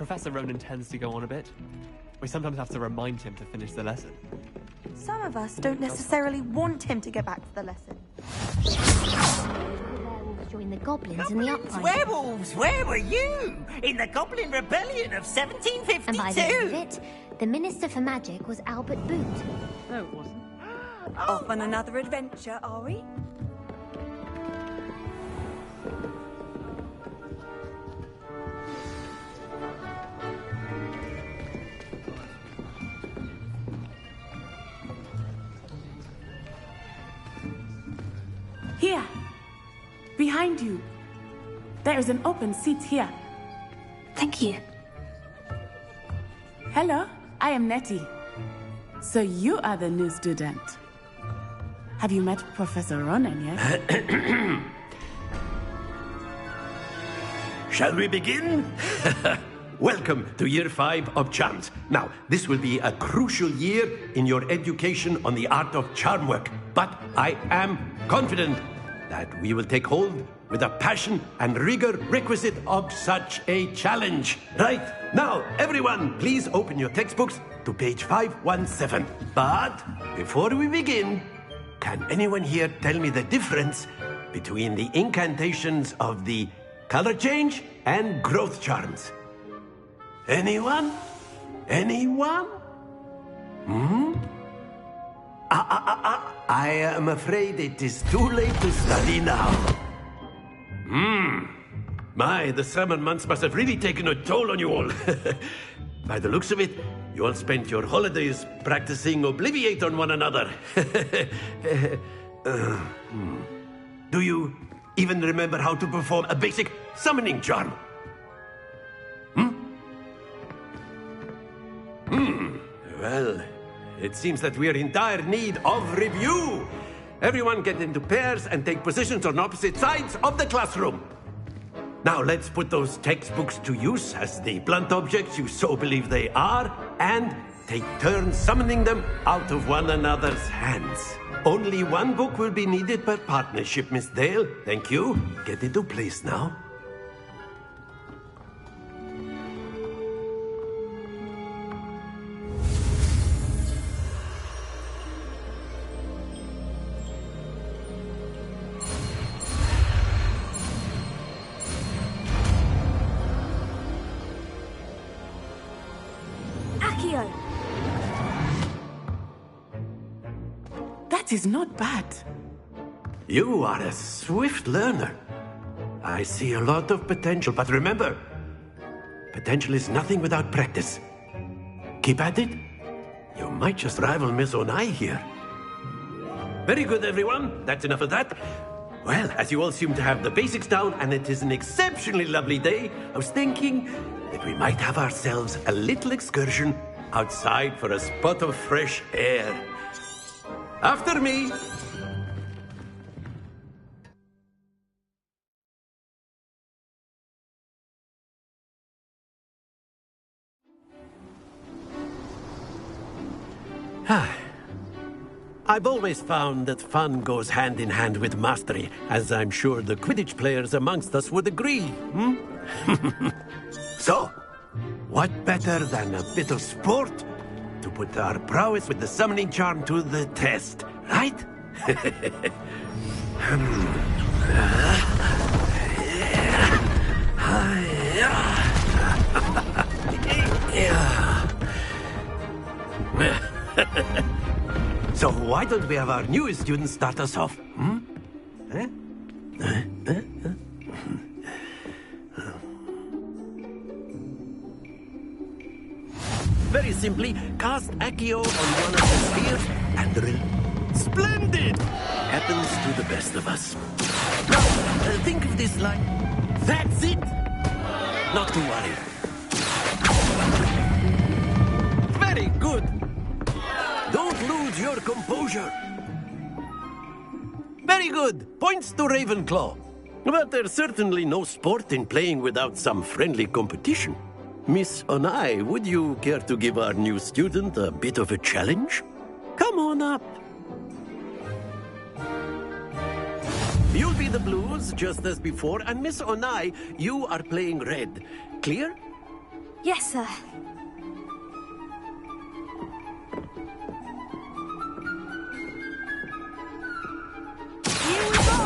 Professor Ronan tends to go on a bit. We sometimes have to remind him to finish the lesson. Some of us don't necessarily want him to get back to the lesson. Werewolves joined the goblins in the uprising. Werewolves, where were you? In the Goblin Rebellion of 1752? And by the end of it, the Minister for Magic was Albert Boot. No, it wasn't. Off on another adventure, are we? Here, behind you. There is an open seat here. Thank you. Hello, I am Nettie. So you are the new student. Have you met Professor Ronan yet? Shall we begin? Welcome to Year 5 of Charms. Now, this will be a crucial year in your education on the art of charm work. But I am confident that we will take hold with the passion and rigor requisite of such a challenge. Right, now, everyone, please open your textbooks to page 517. But before we begin, can anyone here tell me the difference between the incantations of the color change and growth charms? Anyone? Anyone? I am afraid it is too late to study now. My, the summer months must have really taken a toll on you all. By the looks of it, you all spent your holidays practicing Obliviate on one another. Do you even remember how to perform a basic summoning charm? Well, it seems that we are in dire need of review. Everyone get into pairs and take positions on opposite sides of the classroom. Now let's put those textbooks to use as the blunt objects you so believe they are, and take turns summoning them out of one another's hands. Only one book will be needed per partnership, Miss Dale. Thank you. Get into place now. That is not bad. You are a swift learner. I see a lot of potential, but remember, potential is nothing without practice. Keep at it. You might just rival Miss Onai here. Very good, everyone. That's enough of that. Well, as you all seem to have the basics down, and it is an exceptionally lovely day, I was thinking that we might have ourselves a little excursion outside for a spot of fresh air. After me. I've always found that fun goes hand in hand with mastery, as I'm sure the Quidditch players amongst us would agree. So, what better than a bit of sport to put our prowess with the summoning charm to the test, right? So why don't we have our newest student start us off? Very simply, cast Accio on one of the spheres and Splendid! Happens to the best of us. Now, think of this like... That's it! Not to worry. Very good! Don't lose your composure. Very good. Points to Ravenclaw. But there's certainly no sport in playing without some friendly competition. Miss Onai, would you care to give our new student a bit of a challenge? Come on up. You'll be the blues, just as before, and Miss Onai, you are playing red. Clear? Yes, sir. Here we go!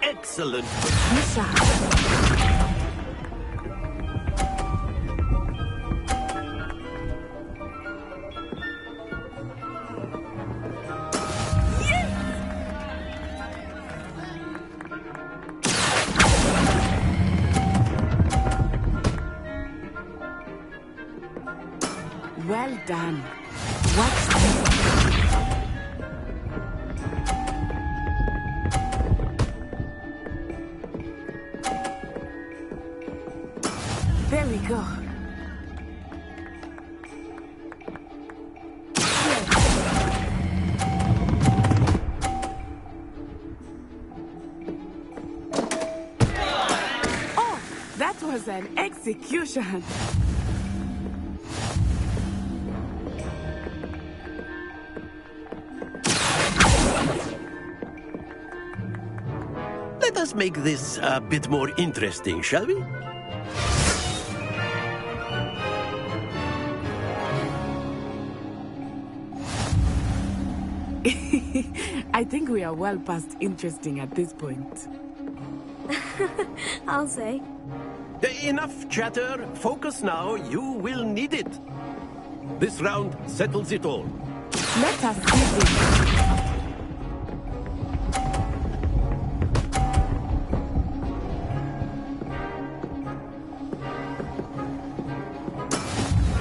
Excellent. Well done. Watch this. There we go. Oh, that was an execution. Let us make this a bit more interesting, shall we? I think we are well past interesting at this point. I'll say. Enough chatter. Focus now. You will need it. This round settles it all. Let us see this.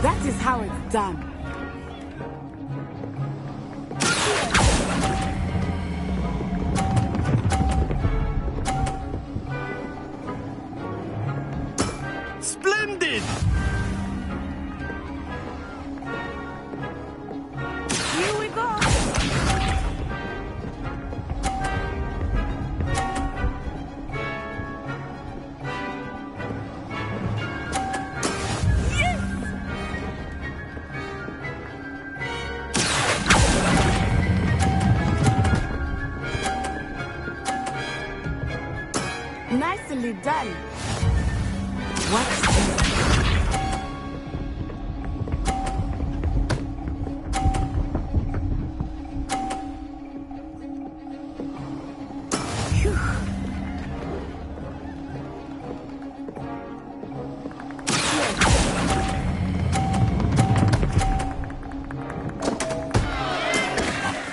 That is how it's done. Splendid! Here we go! Nicely done. Watch this. Phew.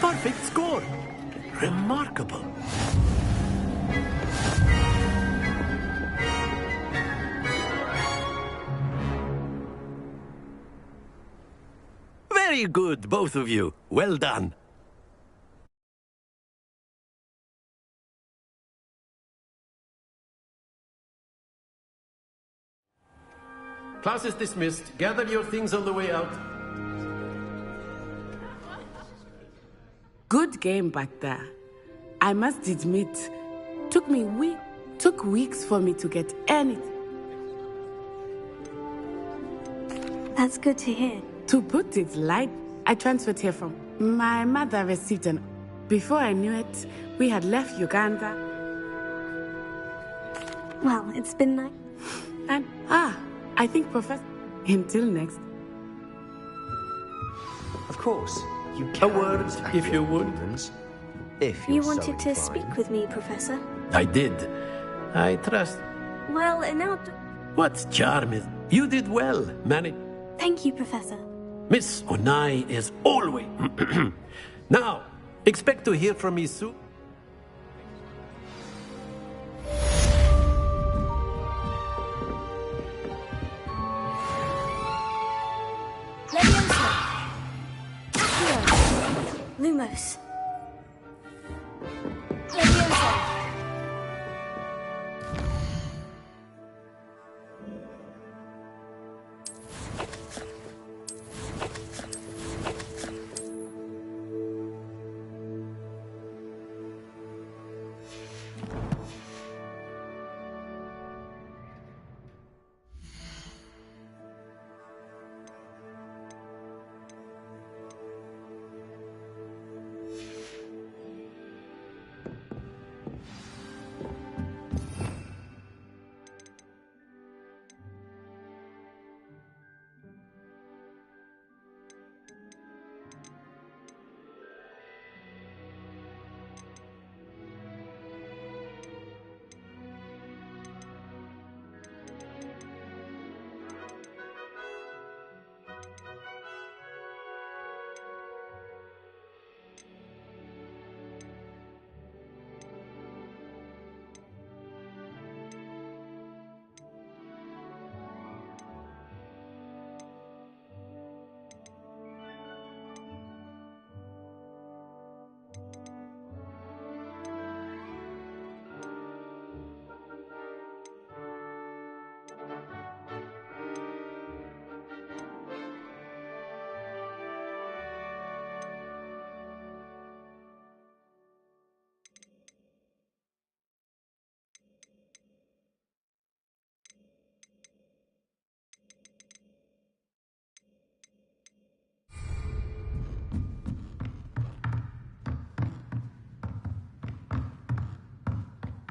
Perfect score. Remarkable. Very good, both of you. Well done. Class is dismissed. Gather your things on the way out. Good game back there. I must admit, took weeks for me to get anything. That's good to hear. To put it light, I transferred here from my mother received an. Before I knew it, we had left Uganda. Well, it's been nice. And I think Professor. Until next. Of course, you A can word, attack if your you would. opponents, if you're You so wanted to inclined. speak with me, Professor? I did. I trust. Well, now... What's charm is. You did well, Manny. Thank you, Professor. Miss Onai is always. Now, expect to hear from me soon. Leviosa! Accio! Lumos! Leviosa!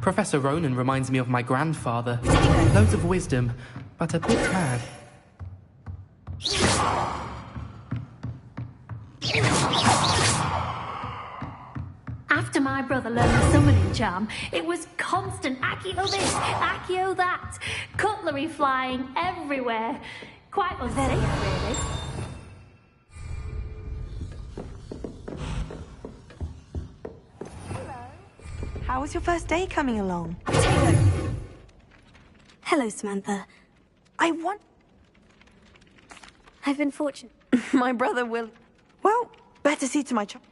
Professor Ronan reminds me of my grandfather. Loads of wisdom, but a bit mad. After my brother learned the summoning charm, it was constant Accio this, Accio that. Cutlery flying everywhere. Quite unsafe, really. How was your first day coming along? Hello, Samantha. I've been fortunate. My brother will... Well, better see to my child.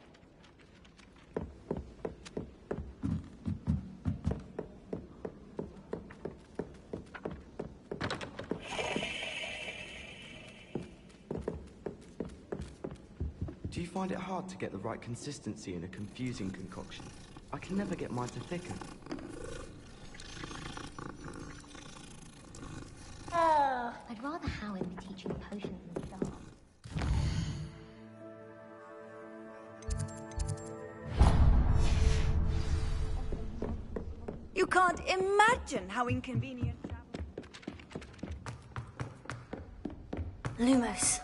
Do you find it hard to get the right consistency in a confusing concoction? I can never get mine to thicken. I'd rather Howard be teaching potions than Star. You can't imagine how inconvenient... Lumos.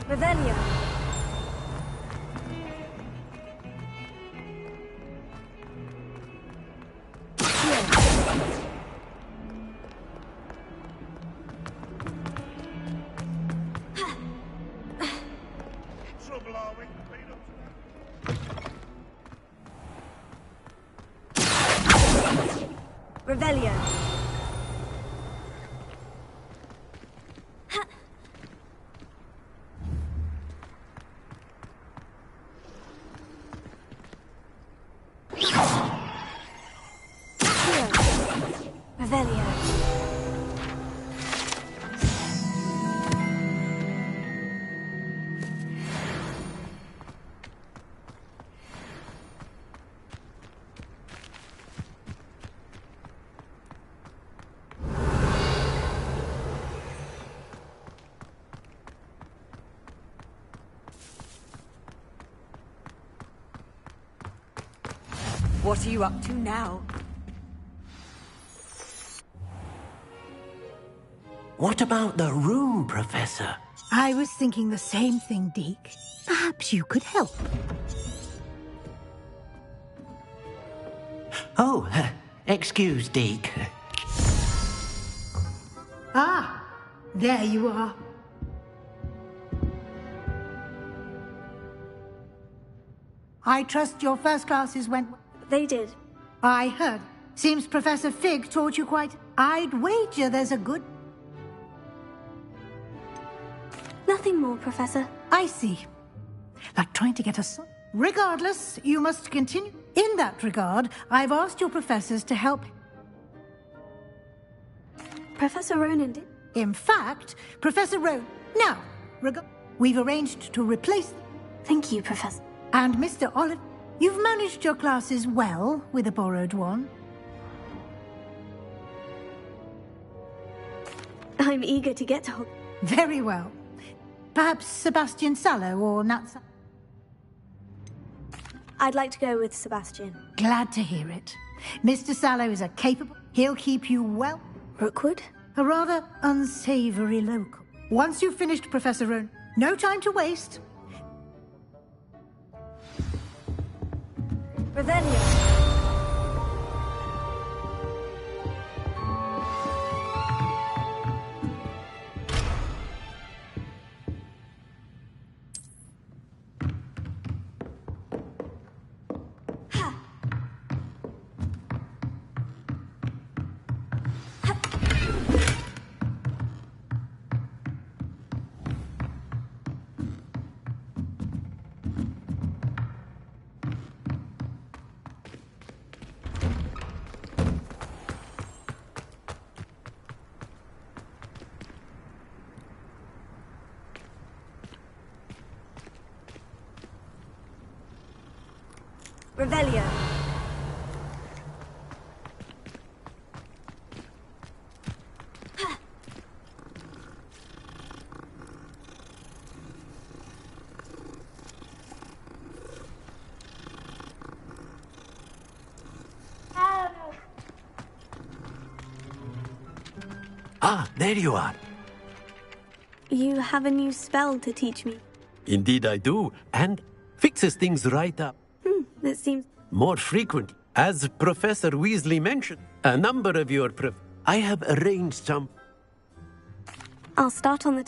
Revelio. Revelio. Revelio. What are you up to now? What about the room, Professor? I was thinking the same thing, Deke. Perhaps you could help. Oh, excuse, Deke. Ah, there you are. I trust your first classes went... They did. I heard. Seems Professor Fig taught you quite... I'd wager there's a good... Nothing more, Professor. I see. Like trying to get us... Regardless, you must continue. In that regard, I've asked your professors to help... Professor Ronan did... In fact, Professor Ronan... Now, we've arranged to replace... Thank you, Professor. And Mr. Olive, you've managed your classes well with a borrowed one. I'm eager to get to Hogwarts. Very well. Perhaps Sebastian Sallow or Nat... I'd like to go with Sebastian. Glad to hear it. Mr. Sallow is a capable... He'll keep you well... Rookwood? A rather unsavory local. Once you've finished, Professor Ronan, no time to waste. Revelio. Revelio. Ah, there you are. You have a new spell to teach me. Indeed I do, and fixes things right up. That seems... More frequent. As Professor Weasley mentioned, a number of your I have arranged some... I'll start on the...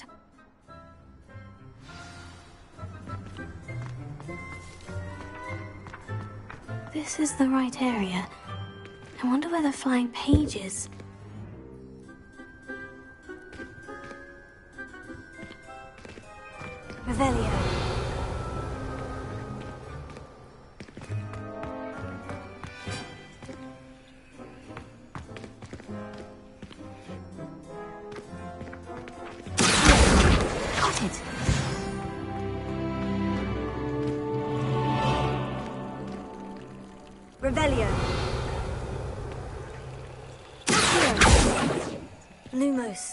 This is the right area. I wonder where the flying page is. Revelio. Got it. Revelio. Accio. Lumos.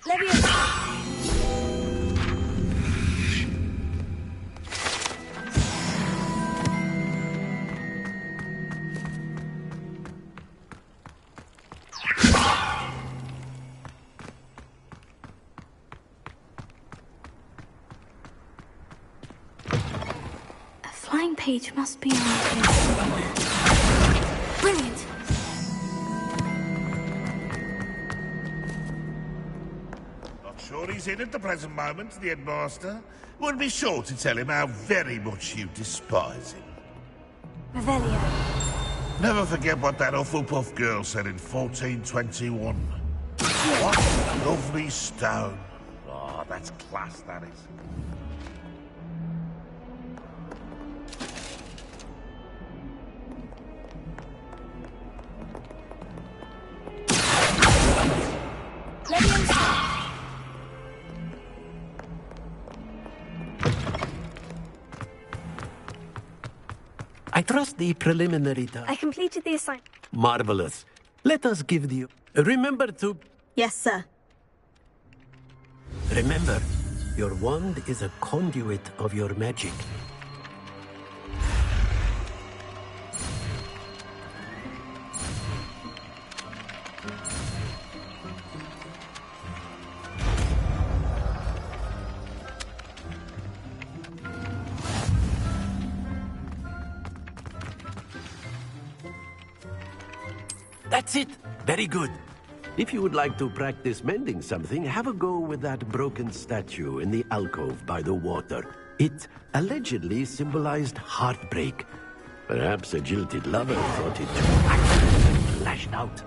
Leviosa. Flying page must be around here somewhere. Brilliant! Not sure he's in at the present moment, the headmaster. Would be sure to tell him how very much you despise him. Revelio. Never forget what that Hufflepuff girl said in 1421. What a lovely stone. Oh, that's class, that is. I trust the preliminary task. I completed the assignment. Marvelous. Let us give the... Remember to... Yes, sir. Remember, your wand is a conduit of your magic. That's it. Very good. If you would like to practice mending something, have a go with that broken statue in the alcove by the water. It allegedly symbolized heartbreak. Perhaps a jilted lover thought it too accurate and lashed out.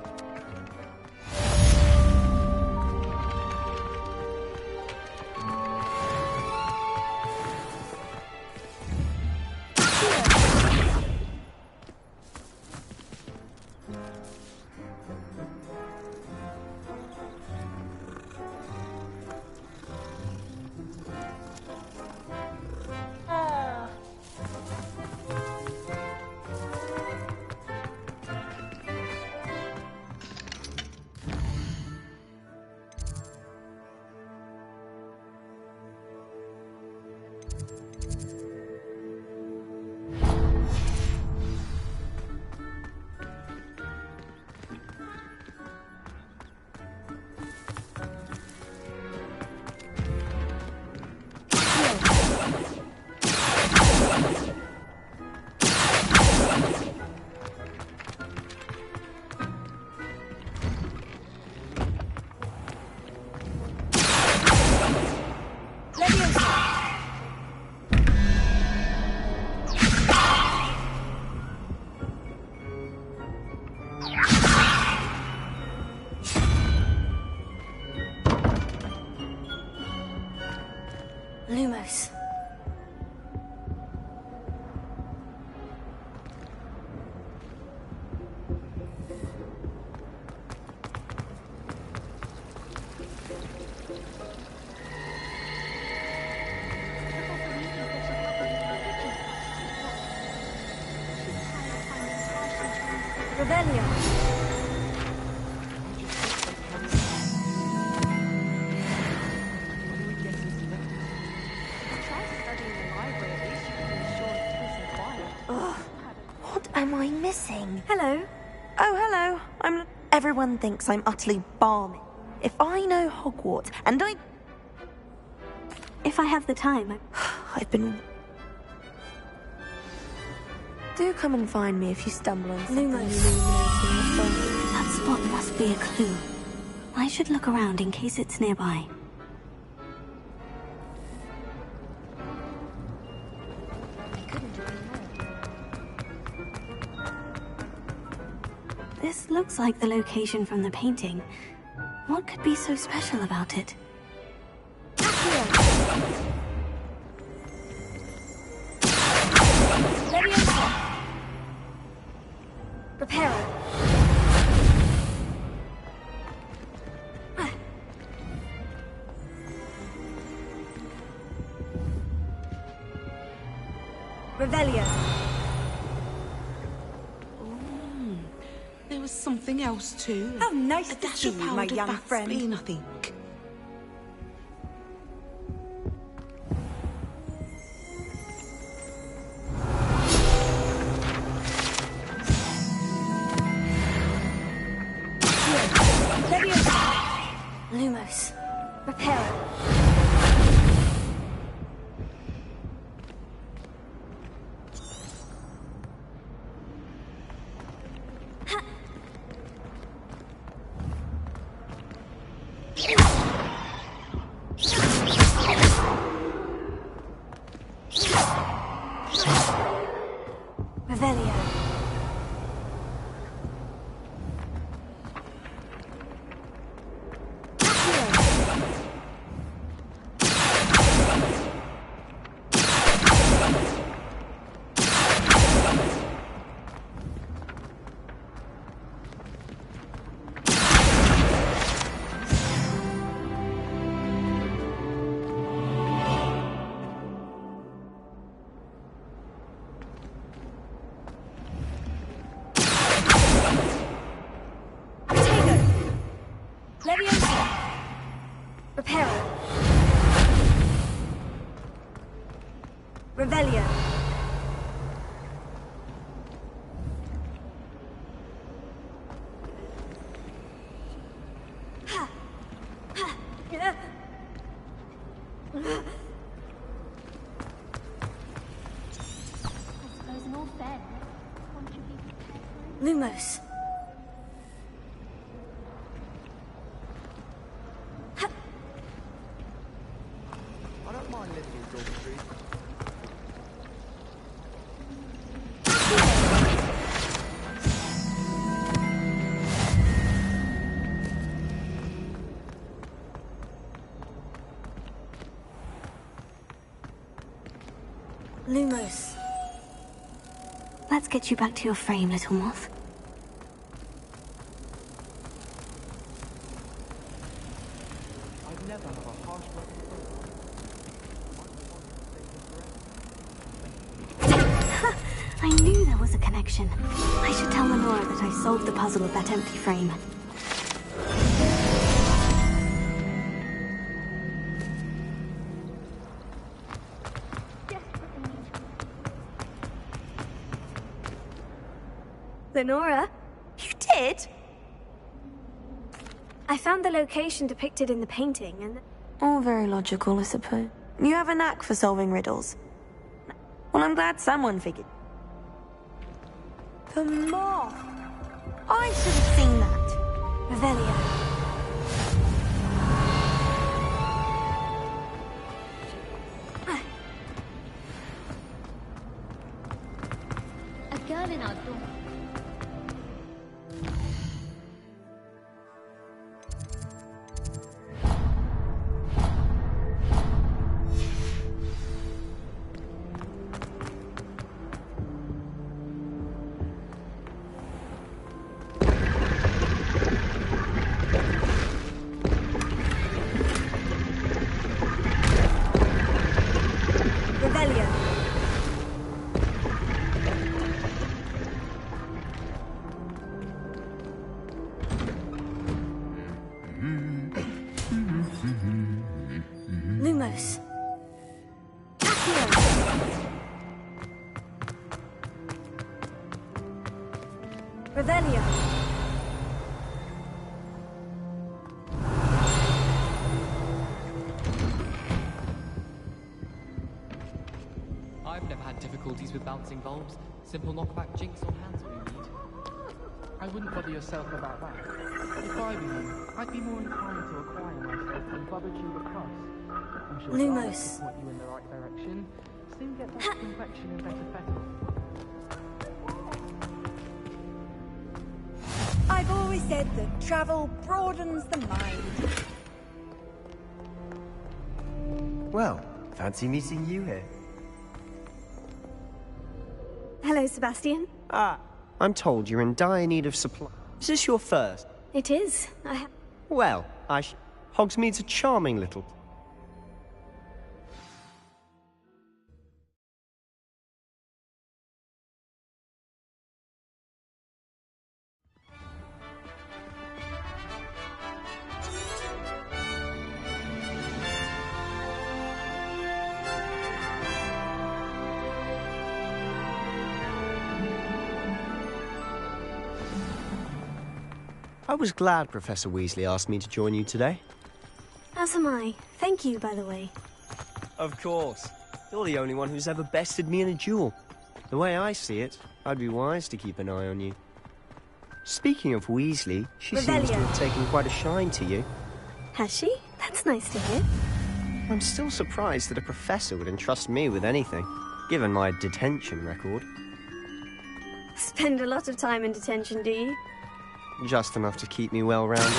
Lumos. Revelio. What am I missing? Hello. Oh, hello. Everyone thinks I'm utterly balmy. If I know Hogwarts, and If I have the time, I've been... Do come and find me if you stumble on something Lumos. illuminating. That spot must be a clue. I should look around in case it's nearby. This looks like the location from the painting. What could be so special about it? Reparo. Revelio. There was something else too. How nice A to dash see of you, my powdered young friend. Vaseline, I think. Lumos. Reparo. Revelio. Leviosa. Reparo. Revelio. Lumos. I don't mind living in dormitories. Lumos. Let's get you back to your frame, little moth. I'd never have a harsh word. I knew there was a connection. I should tell Lenora that I solved the puzzle of that empty frame. Lenora, You did? I found the location depicted in the painting and... All very logical, I suppose. You have a knack for solving riddles. Well, I'm glad someone figured. The moth! I should have seen that. Revelio. A girl in our dorm. Revelio. Lumos. Revelio. I've never had difficulties with bouncing bulbs. Simple knockback jinx on hands all you need. I wouldn't bother yourself about that. If I were you, I'd be more inclined to acquire myself and bubble you across. I'm sure Lumos. will point you in the right direction. Soon get that complexion and better fettle. I've always said that travel broadens the mind. Well, fancy meeting you here. Hello, Sebastian. Ah, I'm told you're in dire need of supply. Is this your first? It is. Well, Hogsmeade's a charming little... I was glad Professor Weasley asked me to join you today. As am I. Thank you, by the way. Of course. You're the only one who's ever bested me in a duel. The way I see it, I'd be wise to keep an eye on you. Speaking of Weasley, she seems to have taken quite a shine to you. Has she? That's nice to hear. I'm still surprised that a professor would entrust me with anything, given my detention record. Spend a lot of time in detention, do you? Just enough to keep me well-rounded.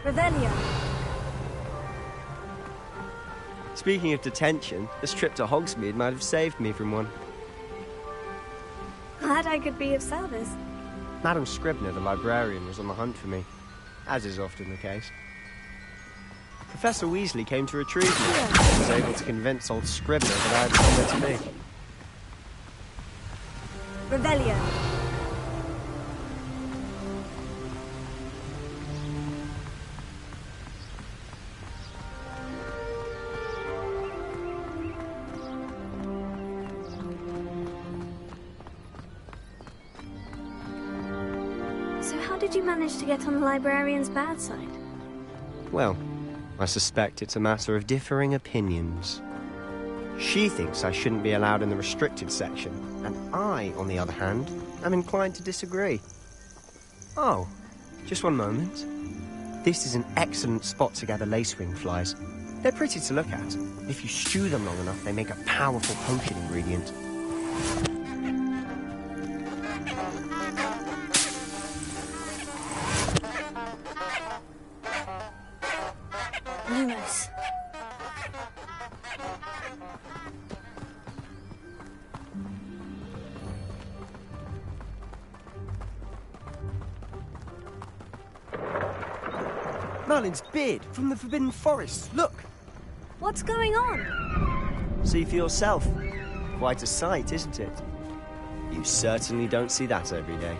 Revelio. Speaking of detention, this trip to Hogsmeade might have saved me from one. Glad I could be of service. Madam Scribner, the librarian, was on the hunt for me, as is often the case. Professor Weasley came to retrieve me. I was able to convince old Scribner that I had somewhere to be. Revelio. So how did you manage to get on the librarian's bad side? Well, I suspect it's a matter of differing opinions. She thinks I shouldn't be allowed in the restricted section, and I, on the other hand, am inclined to disagree. Oh, just one moment. This is an excellent spot to gather lacewing flies. They're pretty to look at. If you stew them long enough, they make a powerful potion ingredient. Lumos. Merlin's beard from the Forbidden Forest. Look! What's going on? See for yourself. Quite a sight, isn't it? You certainly don't see that every day.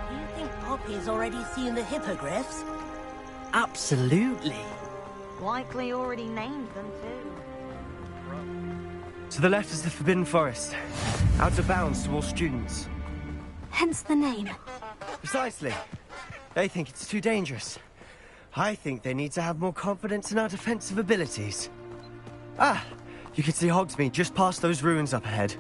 Do you think Poppy's already seen the hippogriffs? Absolutely. Likely already named them too. To the left is the Forbidden Forest. Out of bounds to all students. Hence the name. Precisely. They think it's too dangerous. I think they need to have more confidence in our defensive abilities. Ah! You can see Hogsmeade just past those ruins up ahead.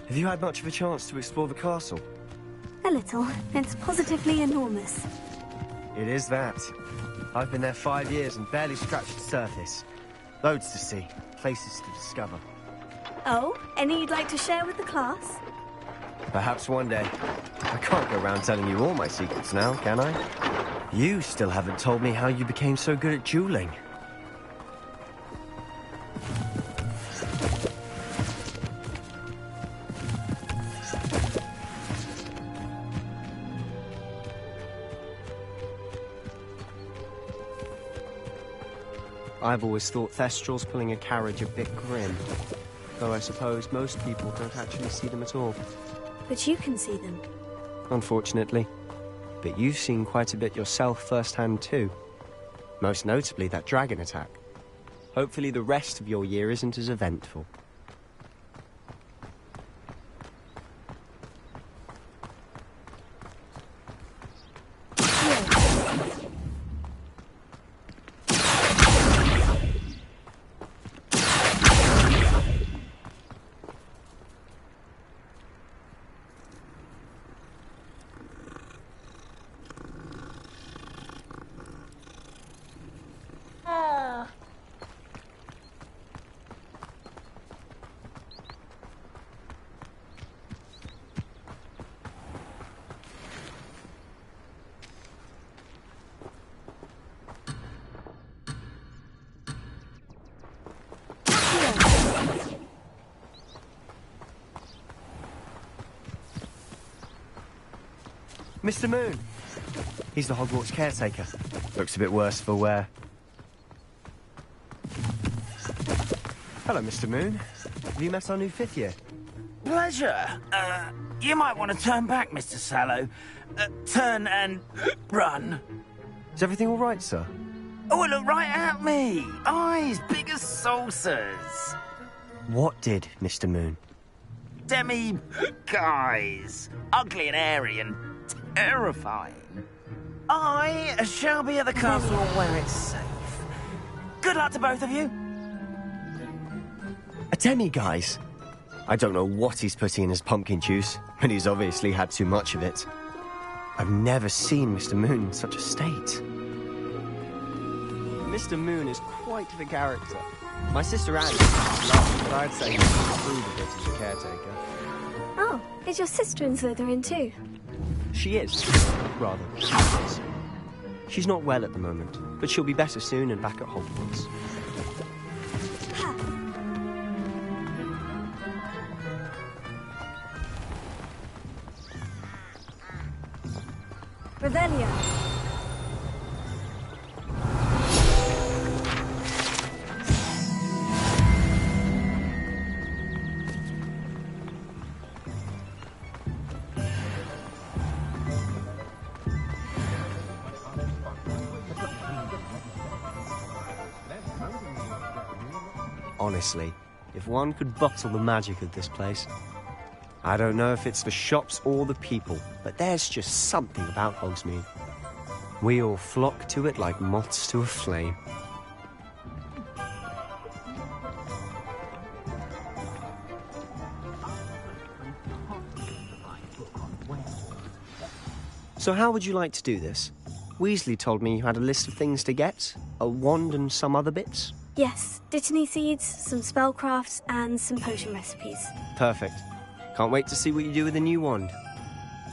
Have you had much of a chance to explore the castle? A little. It's positively enormous. It is that. I've been there 5 years and barely scratched the surface. Loads to see, places to discover. Oh, any you'd like to share with the class? Perhaps one day. I can't go around telling you all my secrets now, can I? You still haven't told me how you became so good at dueling. I've always thought Thestrals pulling a carriage a bit grim. Though I suppose most people don't actually see them at all. But you can see them. Unfortunately. But you've seen quite a bit yourself firsthand too. Most notably that dragon attack. Hopefully the rest of your year isn't as eventful. Mr. Moon. He's the Hogwarts caretaker. Looks a bit worse for wear. Hello, Mr. Moon. Have you met our new fifth year? Pleasure. You might want to turn back, Mr. Sallow. Turn and run. Is everything all right, sir? Oh, look right at me. Eyes big as saucers. What did, Mr. Moon? Guys. Ugly and airy and terrifying. I shall be at the castle where it's safe. Good luck to both of you. A demi-guise? I don't know what he's putting in his pumpkin juice, but he's obviously had too much of it. I've never seen Mr. Moon in such a state. Mr. Moon is quite the character. My sister Anne laughed, but I'd say he's improved a bit as a caretaker. Oh, is your sister in Slytherin too? She is. Rather, she is. She's not well at the moment, but she'll be better soon and back at Hogwarts. Revelio. Honestly, if one could bottle the magic of this place. I don't know if it's the shops or the people, but there's just something about Hogsmeade. We all flock to it like moths to a flame. So how would you like to do this? Weasley told me you had a list of things to get, a wand and some other bits. Yes, Dittany seeds, some spellcrafts, and some potion recipes. Perfect. Can't wait to see what you do with the new wand.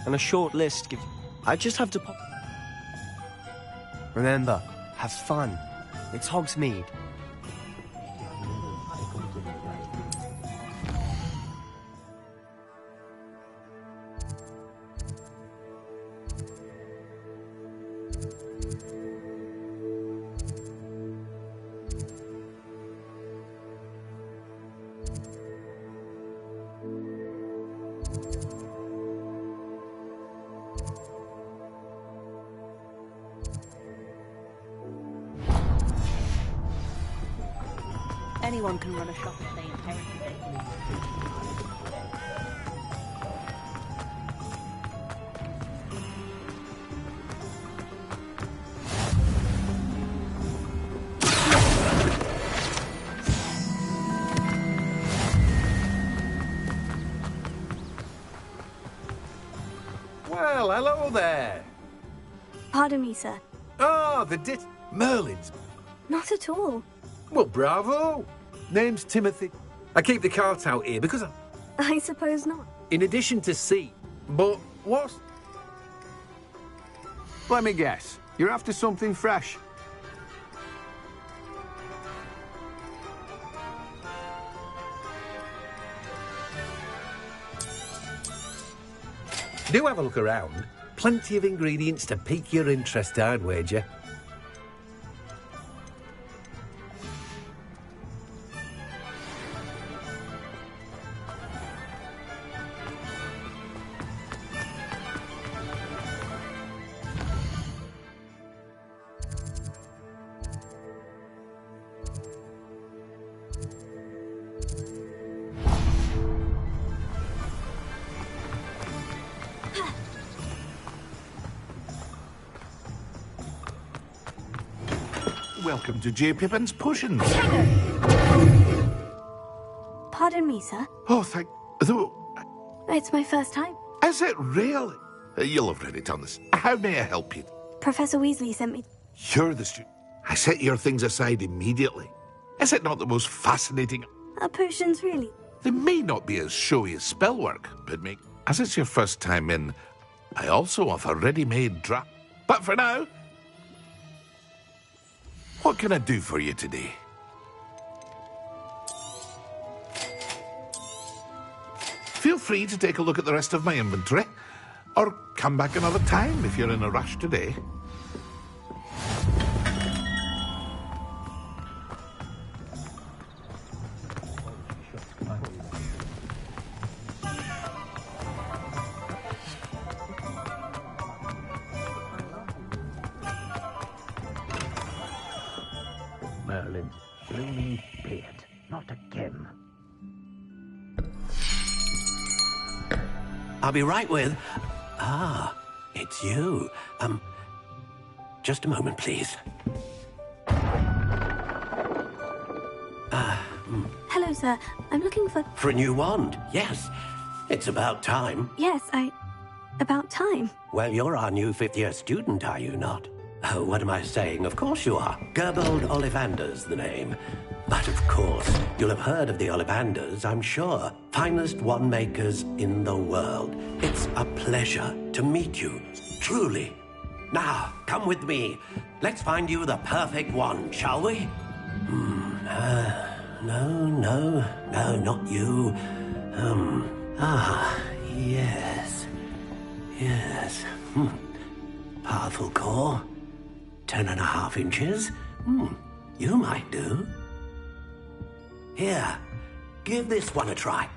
And a short list gives... I just have to pop... Remember, have fun. It's Hogsmeade. Anyone can run a shop if they inherited it. Well, hello there. Pardon me, sir. Ah, Merlin's. Not at all. Well, bravo. Name's Timothy. I keep the cart out here because I suppose not. in addition to sea, but what? Let me guess. You're after something fresh. Do have a look around. Plenty of ingredients to pique your interest, I'd wager. Welcome to J. Pippin's Potions. Pardon me, sir. Oh, thank... It's my first time. Is it really? You'll have read it on this. How may I help you? Professor Weasley sent me... You're the student. I set your things aside immediately. Is it not the most fascinating... Are potions really? They may not be as showy as spellwork, but as it's your first time in, I also offer ready-made But for now, what can I do for you today? Feel free to take a look at the rest of my inventory, or come back another time if you're in a rush today. Merlin's blooming beard. Not again. I'll be right with... Ah, it's you. Just a moment, please. Hello, sir. I'm looking for... For a new wand, yes. It's about time. Yes, about time. Well, you're our new fifth-year student, are you not? Oh, what am I saying? Of course you are. Gerbold Ollivander's the name. But of course, you'll have heard of the Ollivanders, I'm sure. Finest wand makers in the world. It's a pleasure to meet you, truly. Now, come with me. Let's find you the perfect wand, shall we? No, not you. Yes. Powerful core. 10.5 inches. You might do. Here, give this one a try.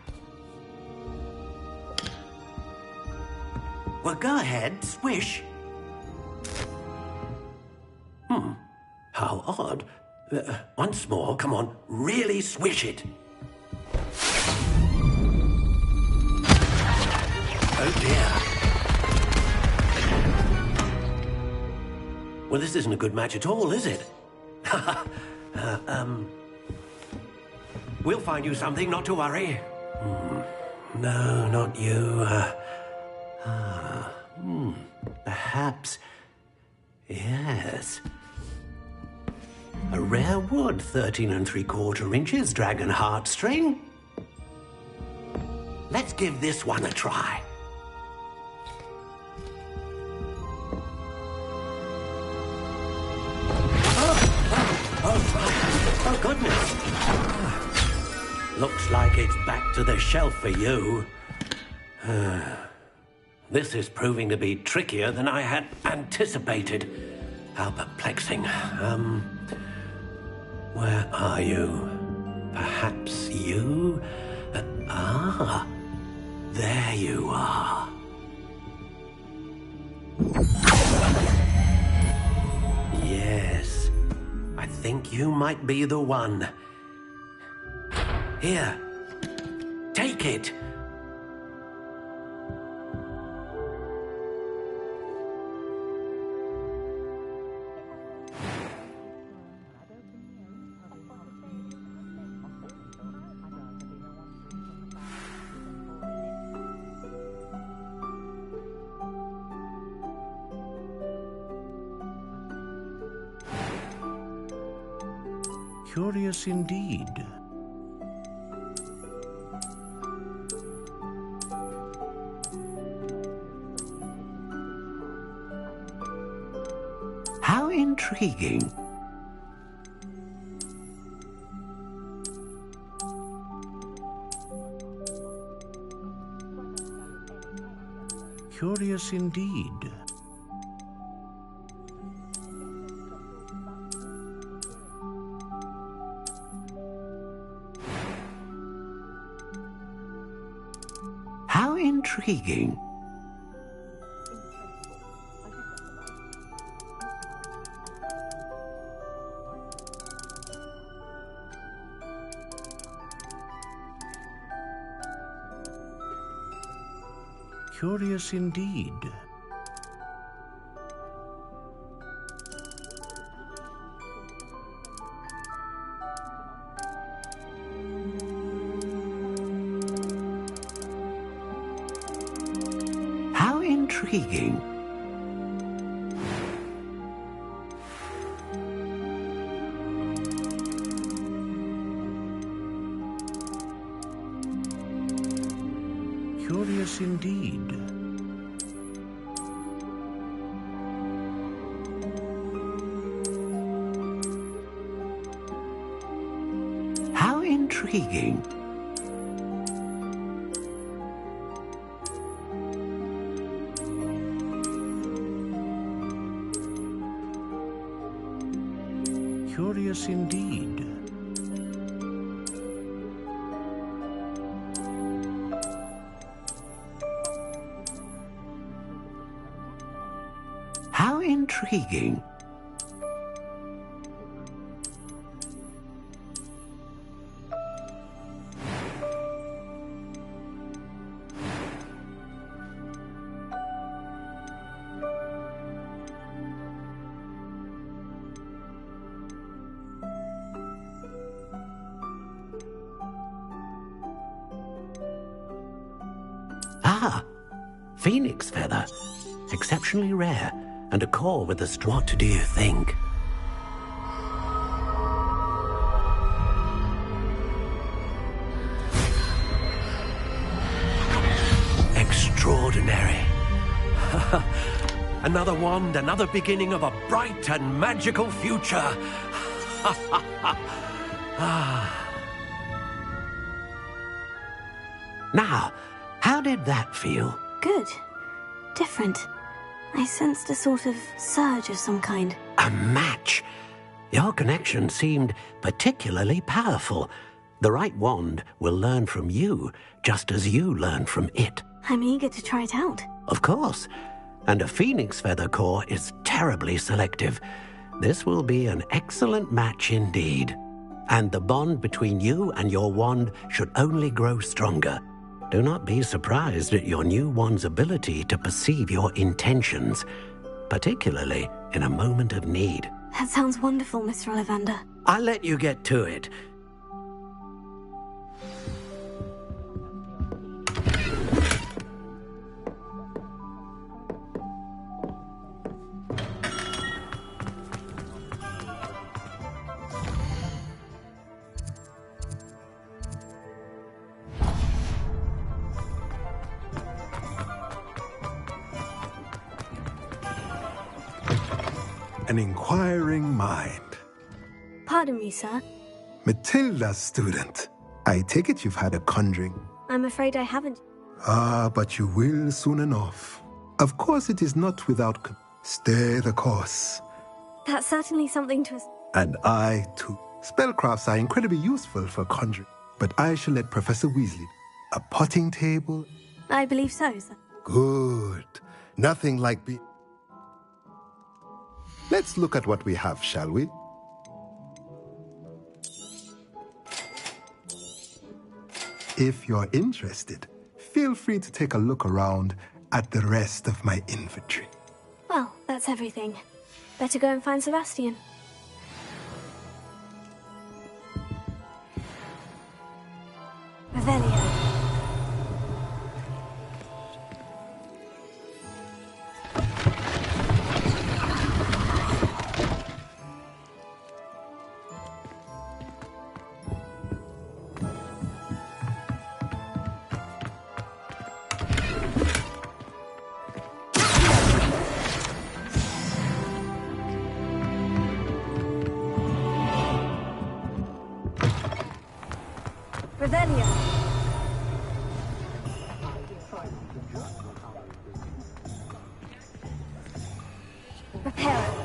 Well, go ahead, swish. How odd. Once more, come on, really swish it. Oh dear. Well, this isn't a good match at all, is it? We'll find you something, not to worry. No, not you. Perhaps... Yes. A rare wood, 13 3/4 inches, dragon heartstring. Let's give this one a try. Oh, goodness. Looks like it's back to the shelf for you. This is proving to be trickier than I had anticipated. How perplexing. Where are you? Perhaps you? There you are. Yes, I think you might be the one. Here, take it. Curious indeed. How intriguing. Curious indeed. How intriguing. Curious indeed. intriguing. Curious indeed. How intriguing. Curious indeed. How intriguing. Ah, phoenix feather. Exceptionally rare. And a core with a straw. What do you think? Extraordinary. Another wand, another beginning of a bright and magical future. Now, how did that feel? Good. Different. I sensed a sort of surge of some kind. A match. Your connection seemed particularly powerful. The right wand will learn from you, just as you learn from it. I'm eager to try it out. Of course. And a phoenix feather core is terribly selective. This will be an excellent match indeed. And the bond between you and your wand should only grow stronger. Do not be surprised at your new wand's ability to perceive your intentions, particularly in a moment of need. That sounds wonderful, Mr. Ollivander. I'll let you get to it. An inquiring mind. Pardon me, sir. Matilda's student. I take it you've had a conjuring. I'm afraid I haven't. Ah, but you will soon enough. Of course it is not without... Stay the course. That's certainly something to... And I, too. Spellcrafts are incredibly useful for conjuring. But I shall let Professor Weasley... A potting table? I believe so, sir. Good. Nothing like be... Let's look at what we have, shall we? If you're interested, feel free to take a look around at the rest of my inventory. Well, that's everything. Better go and find Sebastian. Revelio. Revelio. Reparo.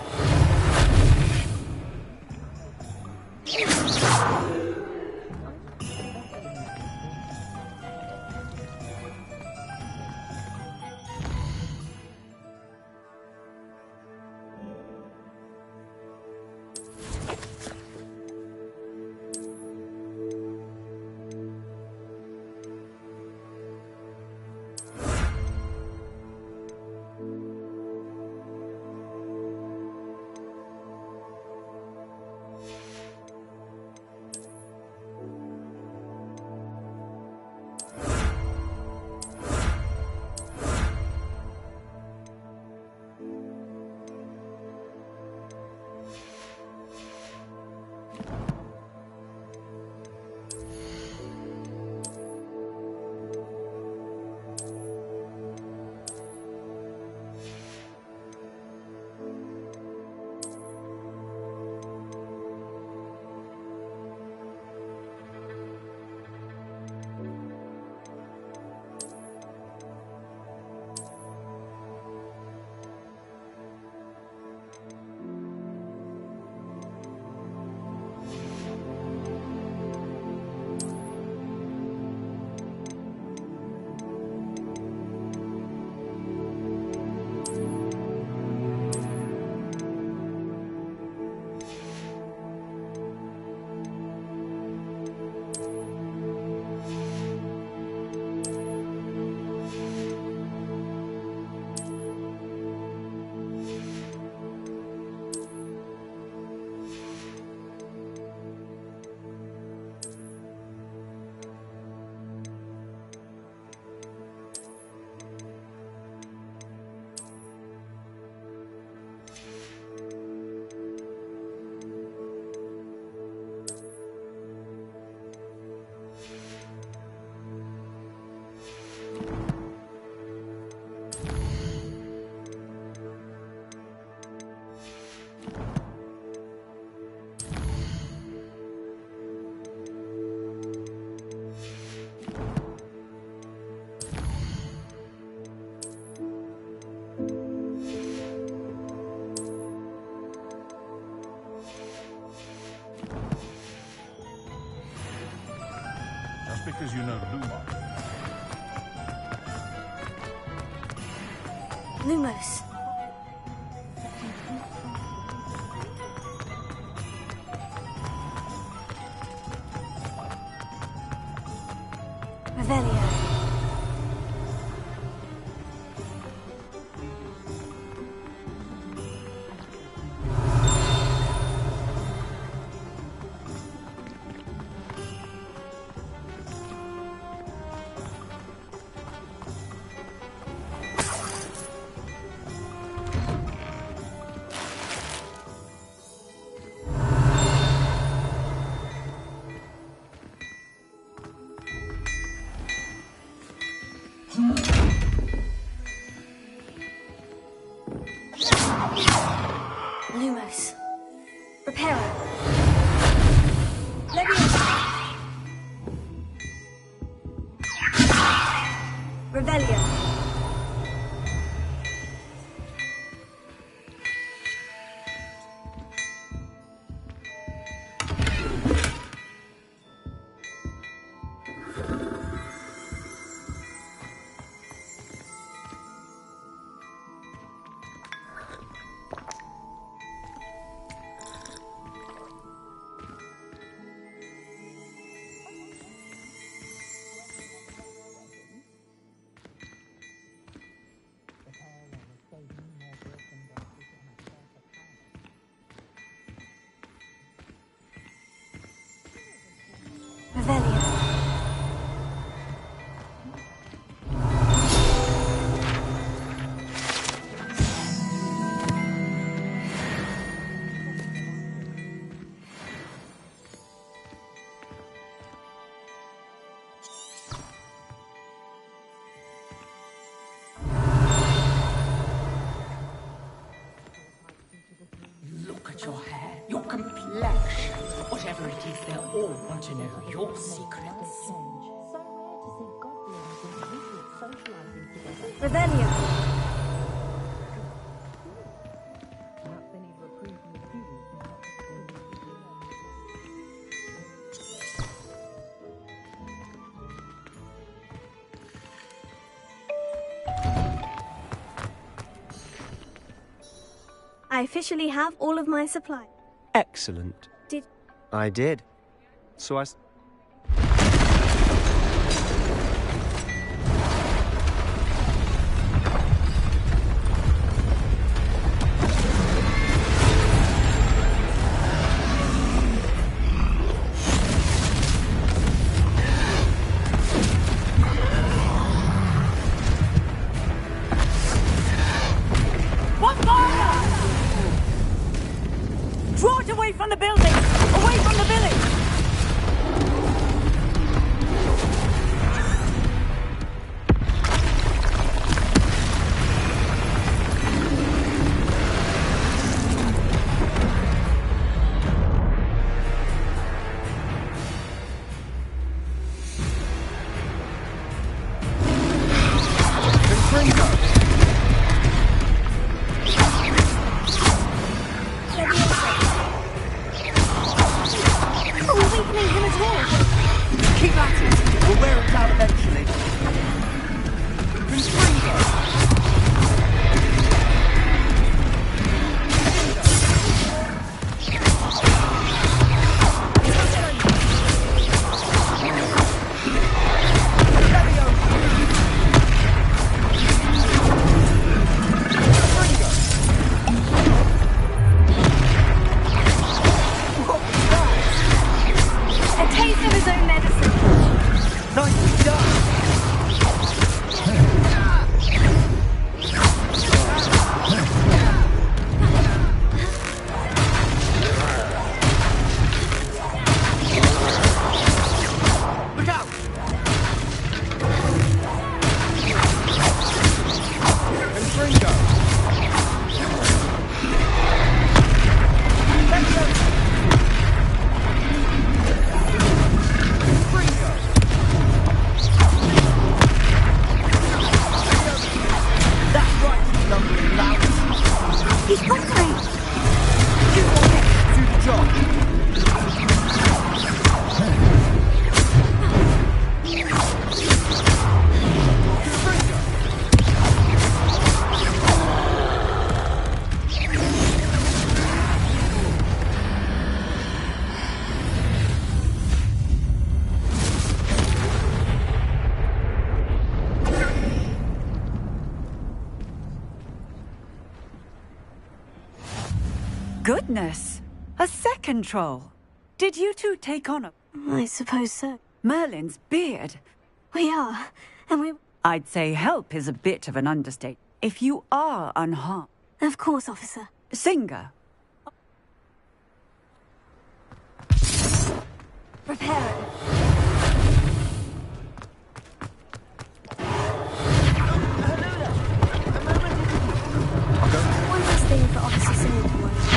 because you know Lumos. Lumos. Revelio. Lumos. Reparo. Revelio. Revelio. Look at your hair, your complexion. Whatever it is, they'll all want to know your secrets. Revelio. I officially have all of my supplies. Excellent. Did... I did. So What fire? Draw it away from the building! Away from the village! Keep at it. We'll wear it down eventually. A taste of his own medicine. Nicely done. Goodness! A second troll. Did you two take on a... I suppose so. Merlin's beard? We are, and we... I'd say help is a bit of an understatement. If you are unharmed... Of course, officer. Singer. Prepare it. One last thing for Officer Singer to worry about.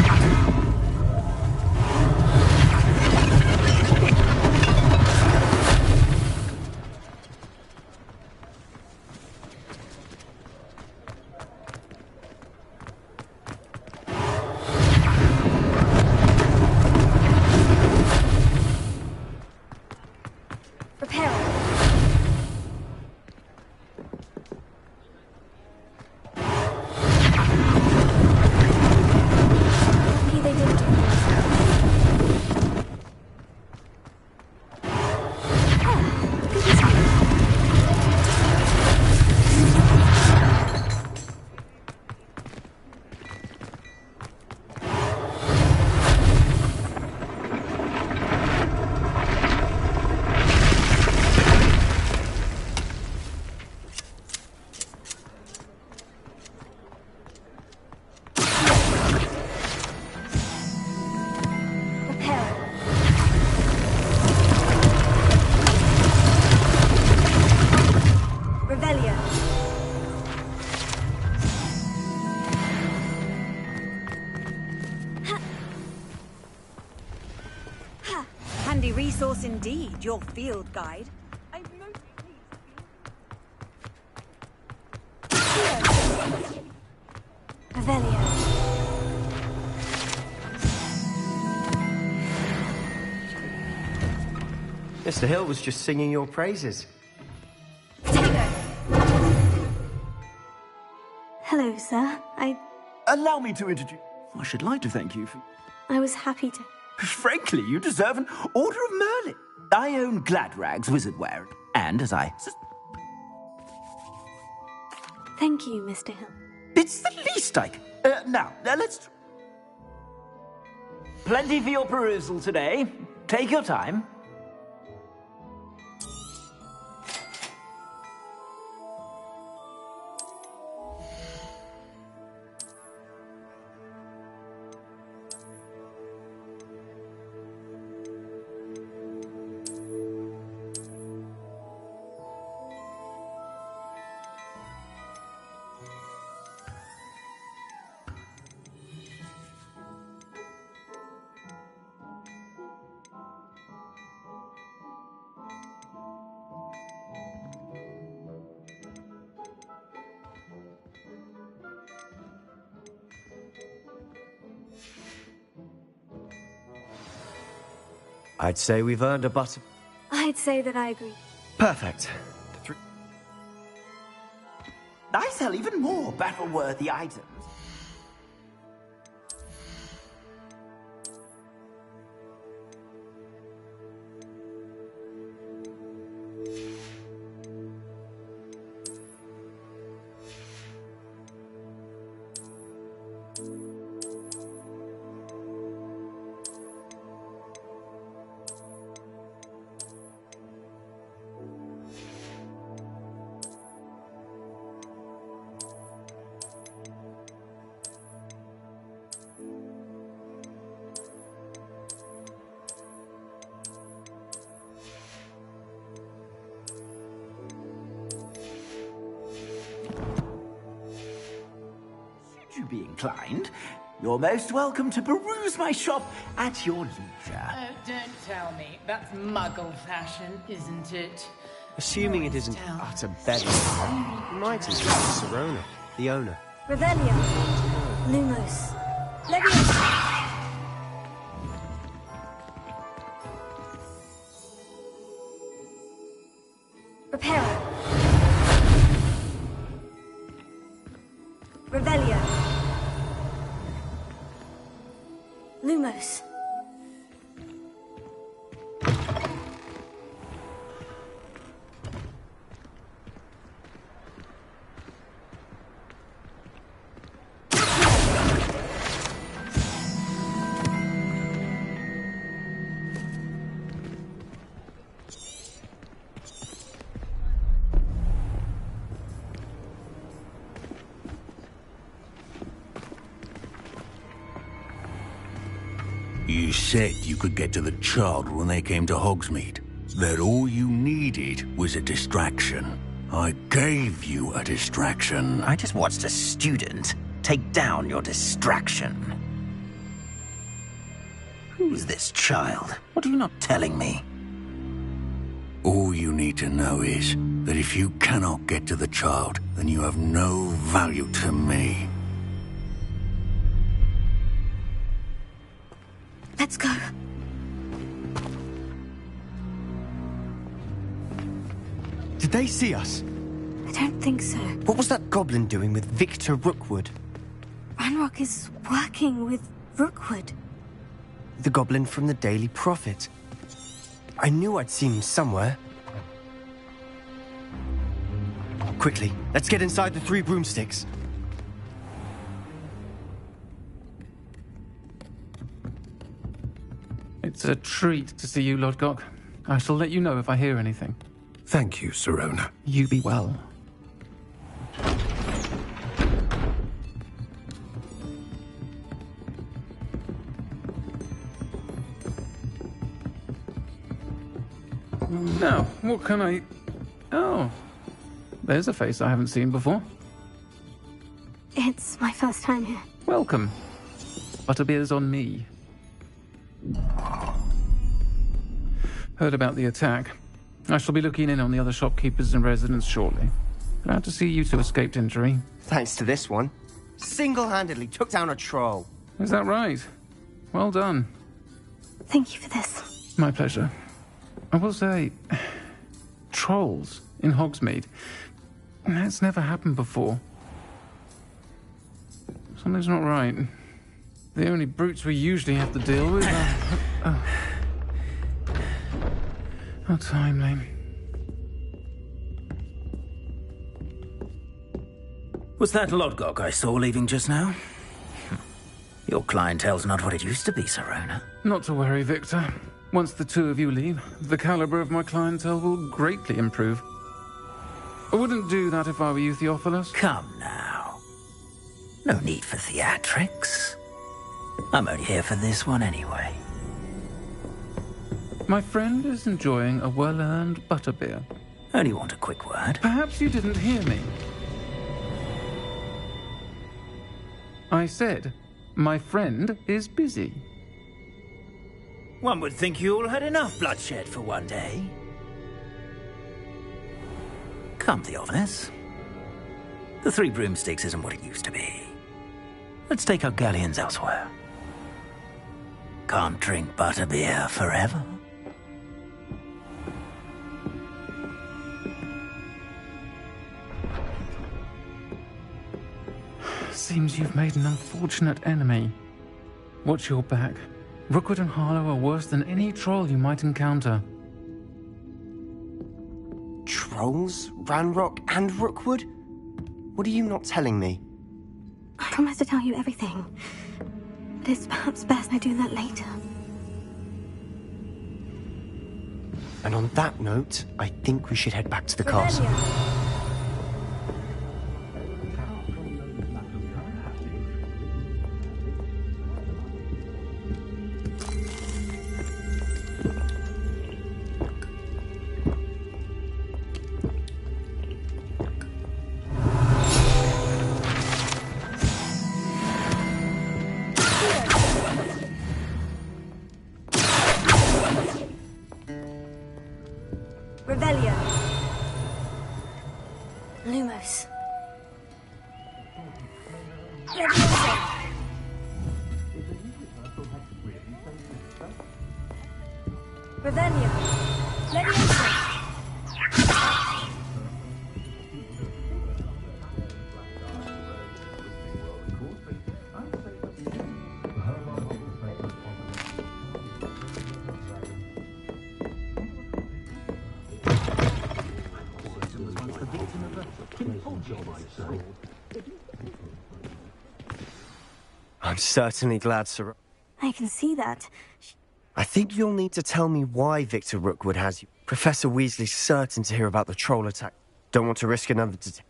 Handy resource indeed, your field guide. Revelio. Mr. Hill was just singing your praises. Hello, sir. Allow me to introduce... I should like to thank you for... I was happy to... Frankly, you deserve an Order of Merlin. I own Gladrag's wizardwear, and as I... Thank you, Mr. Hill. It's the least I can... now, let's... Plenty for your perusal today. Take your time. I'd say we've earned a button. I'd say that I agree. Perfect. I sell even more battle-worthy items. You be inclined, you're most welcome to peruse my shop at your leisure. Oh, don't tell me. That's Muggle fashion, isn't it? Assuming it isn't utter bedlam, you might introduce Serona, the owner. Revelio. Lumos. Leviosa. Reparo. Revelio. Lumos. You said you could get to the child when they came to Hogsmeade. That all you needed was a distraction. I gave you a distraction. I just watched a student take down your distraction. Who's this child? What are you not telling me? All you need to know is that if you cannot get to the child, then you have no value to me. Let's go. Did they see us? I don't think so. What was that goblin doing with Victor Rookwood? Ranrock is working with Rookwood. The goblin from the Daily Prophet. I knew I'd seen him somewhere. Quickly, let's get inside the 3 broomsticks. It's a treat to see you, Lodgok. I shall let you know if I hear anything. Thank you, Sirona. You be well. Now, what can I... Oh, there's a face I haven't seen before. It's my first time here. Welcome. Butterbeer's on me. Heard about the attack. I shall be looking in on the other shopkeepers and residents shortly. Glad to see you two escaped injury. Thanks to this one. Single-handedly took down a troll. Is that right? Well done. Thank you for this. My pleasure. I will say, trolls in Hogsmeade. That's never happened before. Something's not right. The only brutes we usually have to deal with are... How timely. Was that Lodgok I saw leaving just now? Your clientele's not what it used to be, Sirona. Not to worry, Victor. Once the two of you leave, the caliber of my clientele will greatly improve. I wouldn't do that if I were you, Theophilus. Come now. No need for theatrics. I'm only here for this one anyway. My friend is enjoying a well-earned butterbeer. Only want a quick word. Perhaps you didn't hear me. I said, my friend is busy. One would think you all had enough bloodshed for one day. Come, Theophilus. The 3 broomsticks isn't what it used to be. Let's take our galleons elsewhere. Can't drink butterbeer forever. Seems you've made an unfortunate enemy. Watch your back. Rookwood and Harlow are worse than any troll you might encounter. Trolls? Ranrock and Rookwood? What are you not telling me? I promise to tell you everything. But it's perhaps best I do that later. And on that note, I think we should head back to the castle. Revelio. Lumos. Revelio. Leviosa. I'm certainly glad, Sir. I can see that. I think you'll need to tell me why Victor Rookwood has you. Professor Weasley's certain to hear about the troll attack. Don't want to risk another detection.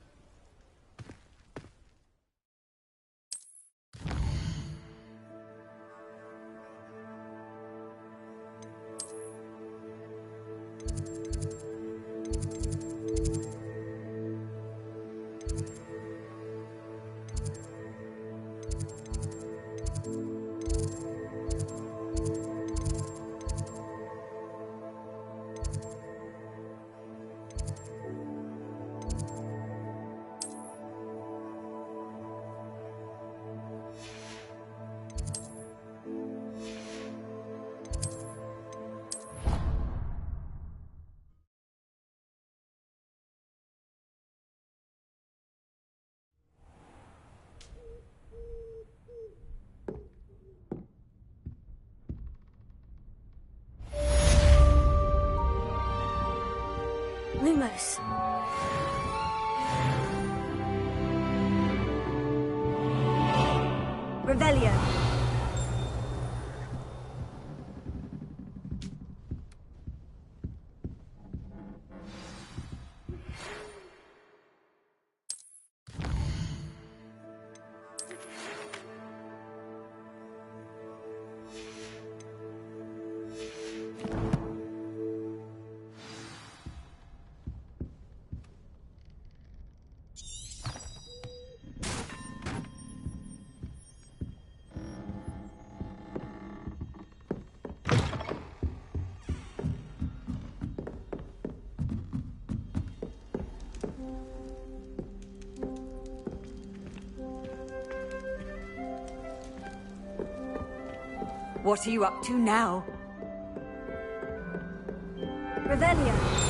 Lumos. Revelio. What are you up to now? Revelio.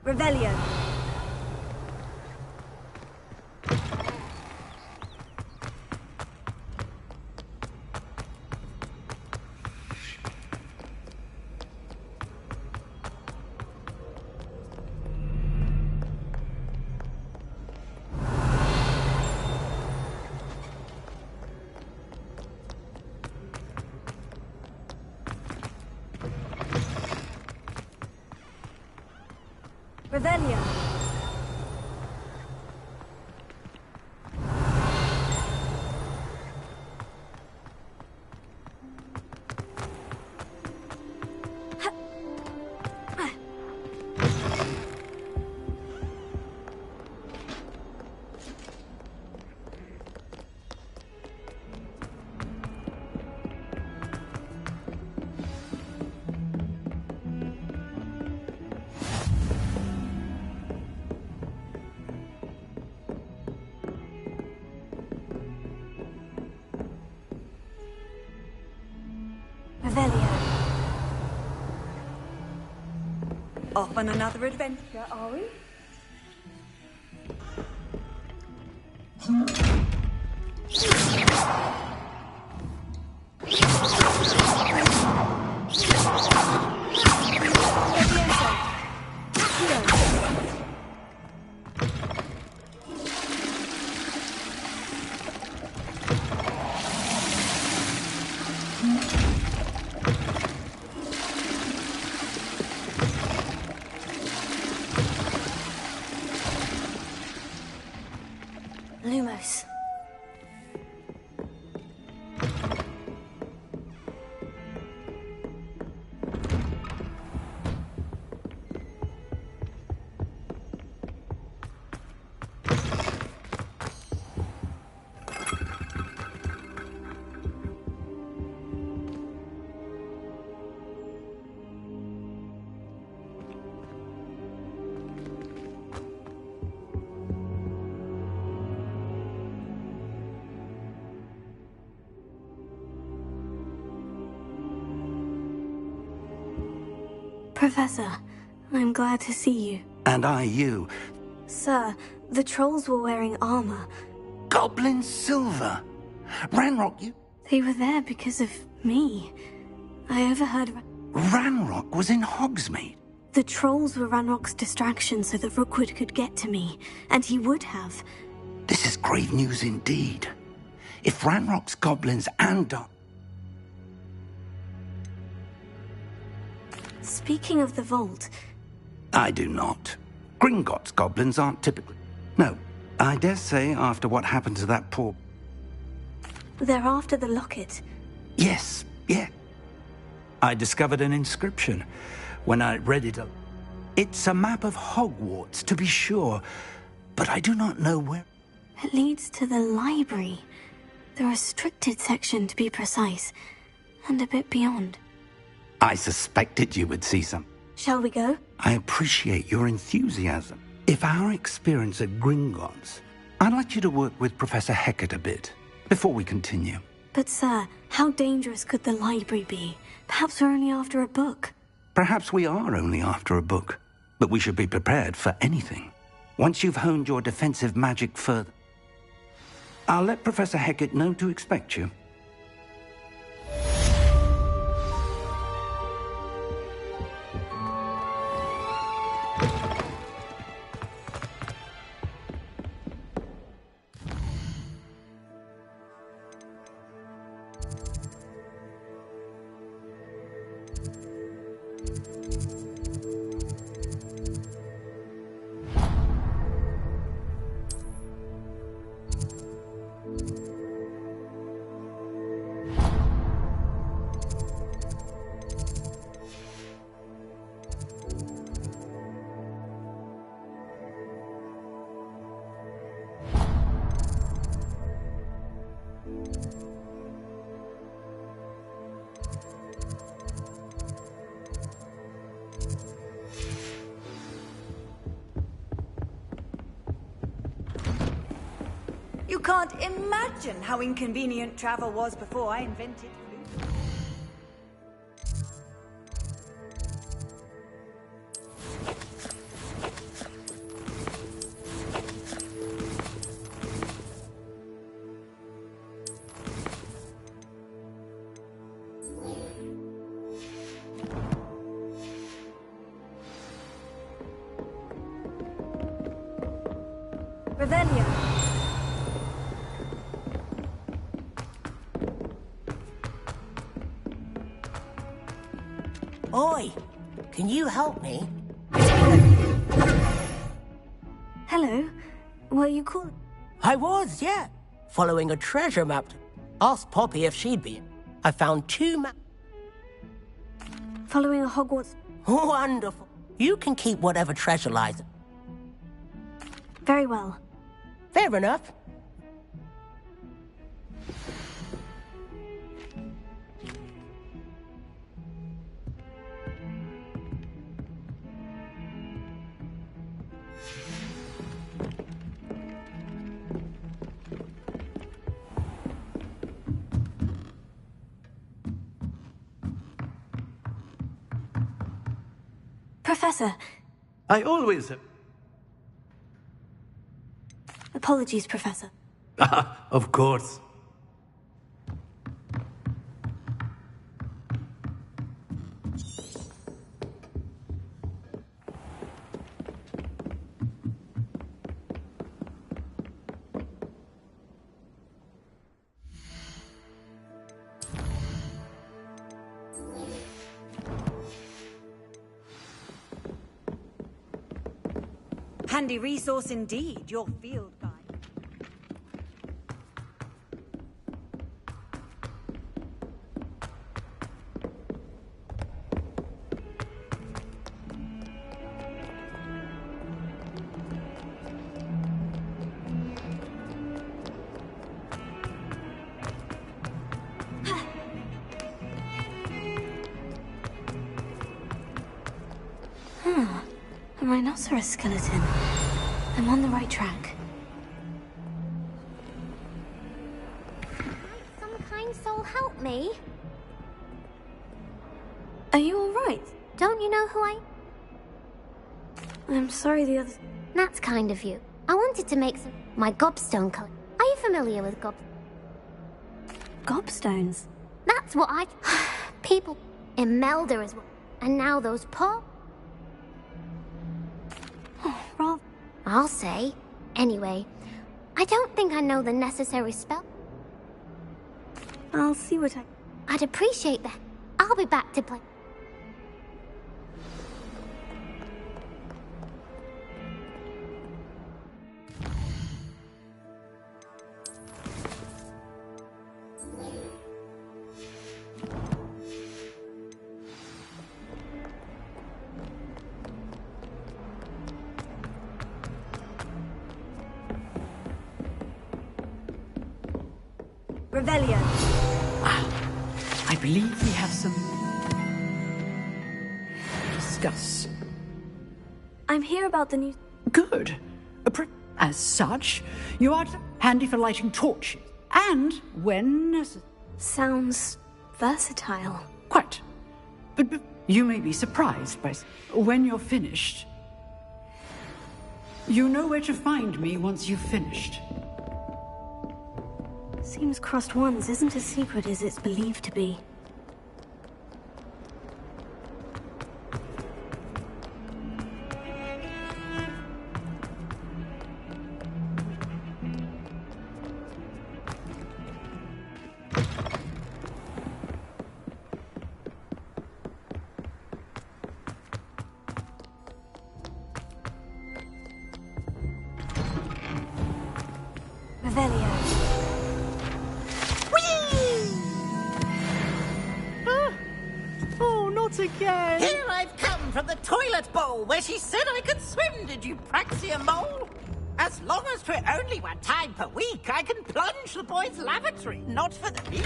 Revelio. Revelio. Off on another adventure, are we? Lumos. Professor, I'm glad to see you. And I you. Sir, the trolls were wearing armor. Goblin Silver. Ranrock, you... They were there because of me. I overheard... Ranrock was in Hogsmeade. The trolls were Ranrock's distraction so that Rookwood could get to me, and he would have. This is grave news indeed. If Ranrock's goblins and... Speaking of the vault... I do not. Gringotts goblins aren't typically... No, I dare say after what happened to that poor... They're after the locket. Yes, yeah. I discovered an inscription when I read it. It's a map of Hogwarts, to be sure, but I do not know where... It leads to the library. The restricted section, to be precise, and a bit beyond. I suspected you would see some. Shall we go? I appreciate your enthusiasm. If our experience at Gringotts, I'd like you to work with Professor Hecat a bit before we continue. But sir, how dangerous could the library be? Perhaps we're only after a book. Perhaps we are only after a book, but we should be prepared for anything. Once you've honed your defensive magic further, I'll let Professor Hecat know to expect you. You can't imagine how inconvenient travel was before I invented food. Revelio. Oi, can you help me? Hello. Were you calling? I was, yeah. Following a treasure map. Asked Poppy if she'd be. I found 2 maps. Following a Hogwarts... Wonderful. You can keep whatever treasure lies. Very well. Fair enough. Professor Professor. I always... Apologies, Professor. Of course. Handy resource indeed, your field guide. A rhinoceros skeleton. I'm on the right track. Some kind soul help me. Are you alright? Don't you know who I... I'm sorry the others... That's kind of you. I wanted to make my gobstone color. Are you familiar with Gobstones? That's what I... People in Melda as well. And now those poor... Rob. I'll say. Anyway, I don't think I know the necessary spell. I'll see what I'd appreciate that. I'll be back to play. Revelio. I believe we have some... discuss. I'm here about the new... Good. As such, you are handy for lighting torches. And when necessary. Sounds versatile. Quite. But you may be surprised by... When you're finished... You know where to find me once you've finished. Seems crossed ones isn't as secret as it's believed to be. Revelio. Oh, not again! Here I've come from the toilet bowl where she said I could swim, did you praxia mole? As long as 'twere only 1 time per week, I can plunge the boy's lavatory, not for the league.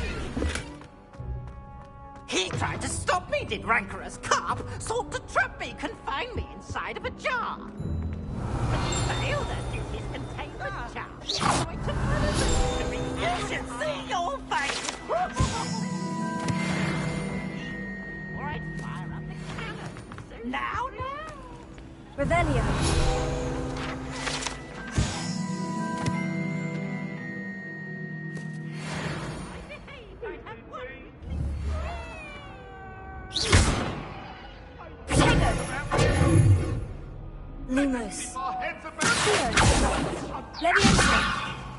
He tried to stop me, did rancorous carp, sought to trap me, confine me inside of a jar. But he failed at his containment charge. So I took to be. You should see your face! Alright, fire up the cannon. Now. Revelio. Lumos. Leviosa.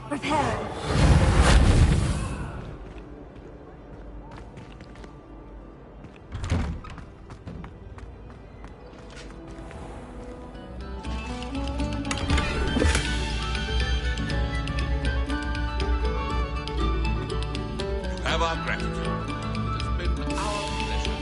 Reparo. Have our gratitude. It has been our pleasure.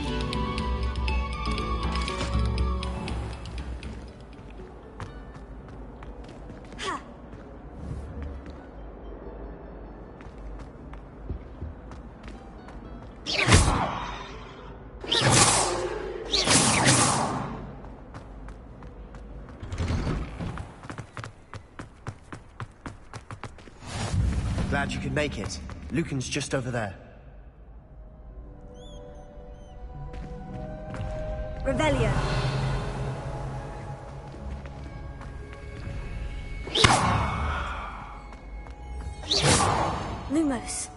Glad you could make it. Lucan's just over there. Revelio. Lumos.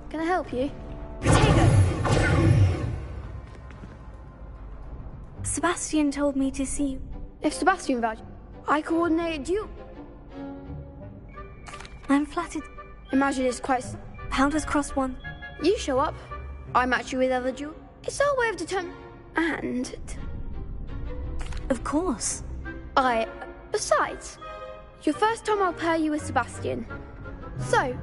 Can I help you? Sebastian told me to see you. If Sebastian vouched, I coordinated you. I'm flattered. Imagine it's quite... How does Cross want? You show up, I match you with other jewels. It's our way of determining... And... Of course. Besides, your first time I'll pair you with Sebastian. So...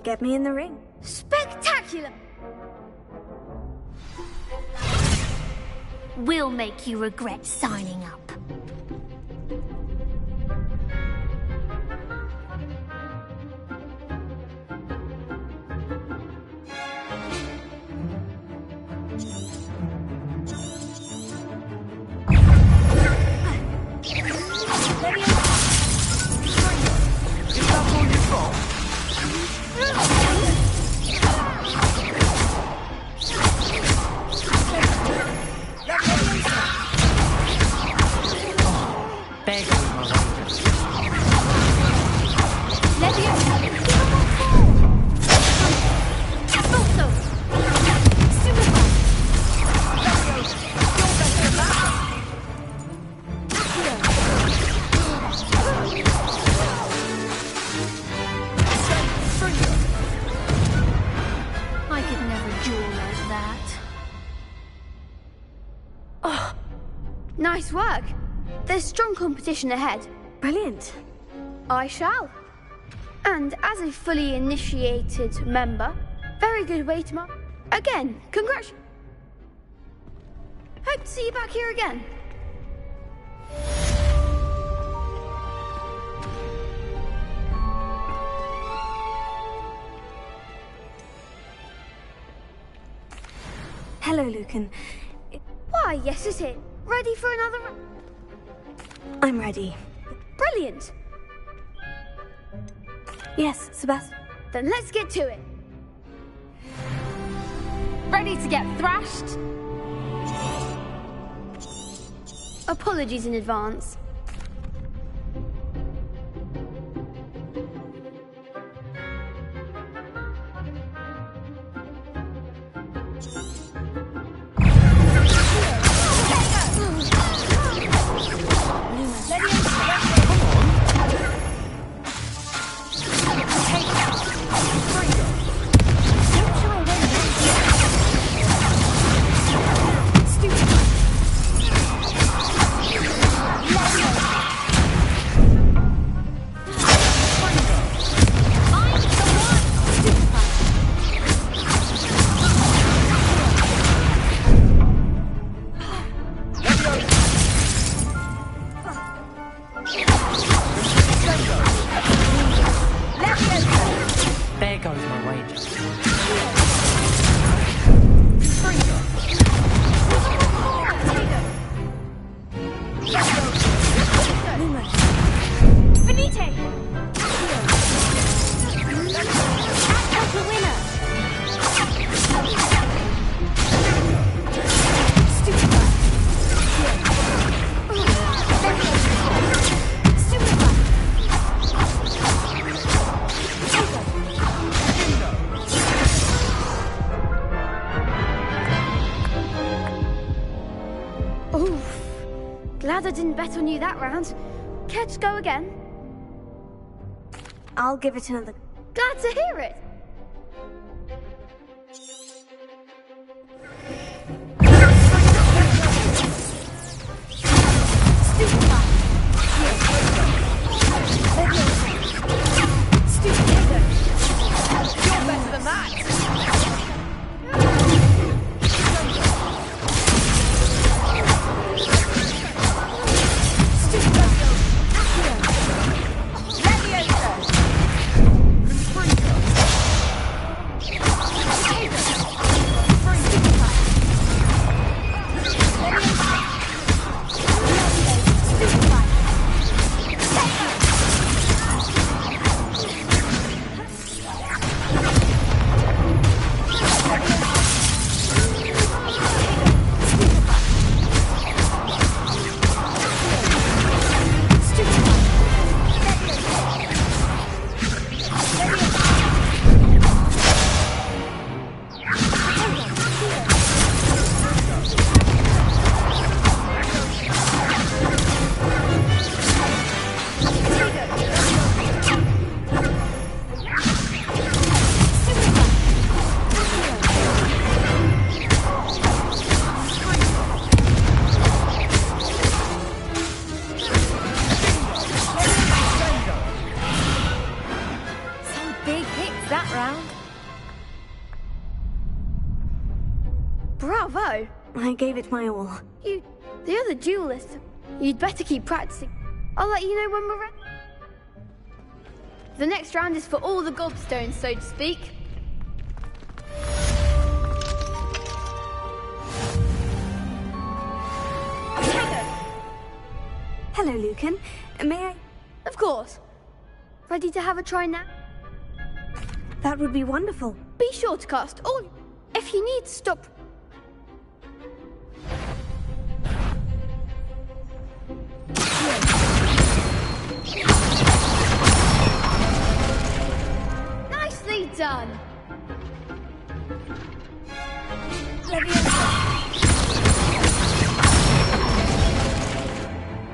Get me in the ring. Spectacular! We'll make you regret signing up. Nice work. There's strong competition ahead. Brilliant. I shall. And as a fully initiated member, very good way to mark. Again, congrats. Hope to see you back here again. Hello, Lucan. Why, yes, it's it. Ready for another round? I'm ready. Brilliant. Yes, Sebastian. Then let's get to it. Ready to get thrashed? Apologies in advance. Glad I didn't bet on you that round. Care to go again? I'll give it another... Glad to hear it. You're better than that! bravo! I gave it my all. The other duelist. You'd better keep practicing. I'll let you know when we're ready. The next round is for all the gobstones, so to speak. Hello, Lucan. May I? Of course. Ready to have a try now? That would be wonderful. Be sure to cast all. If you need to stop. Nicely done.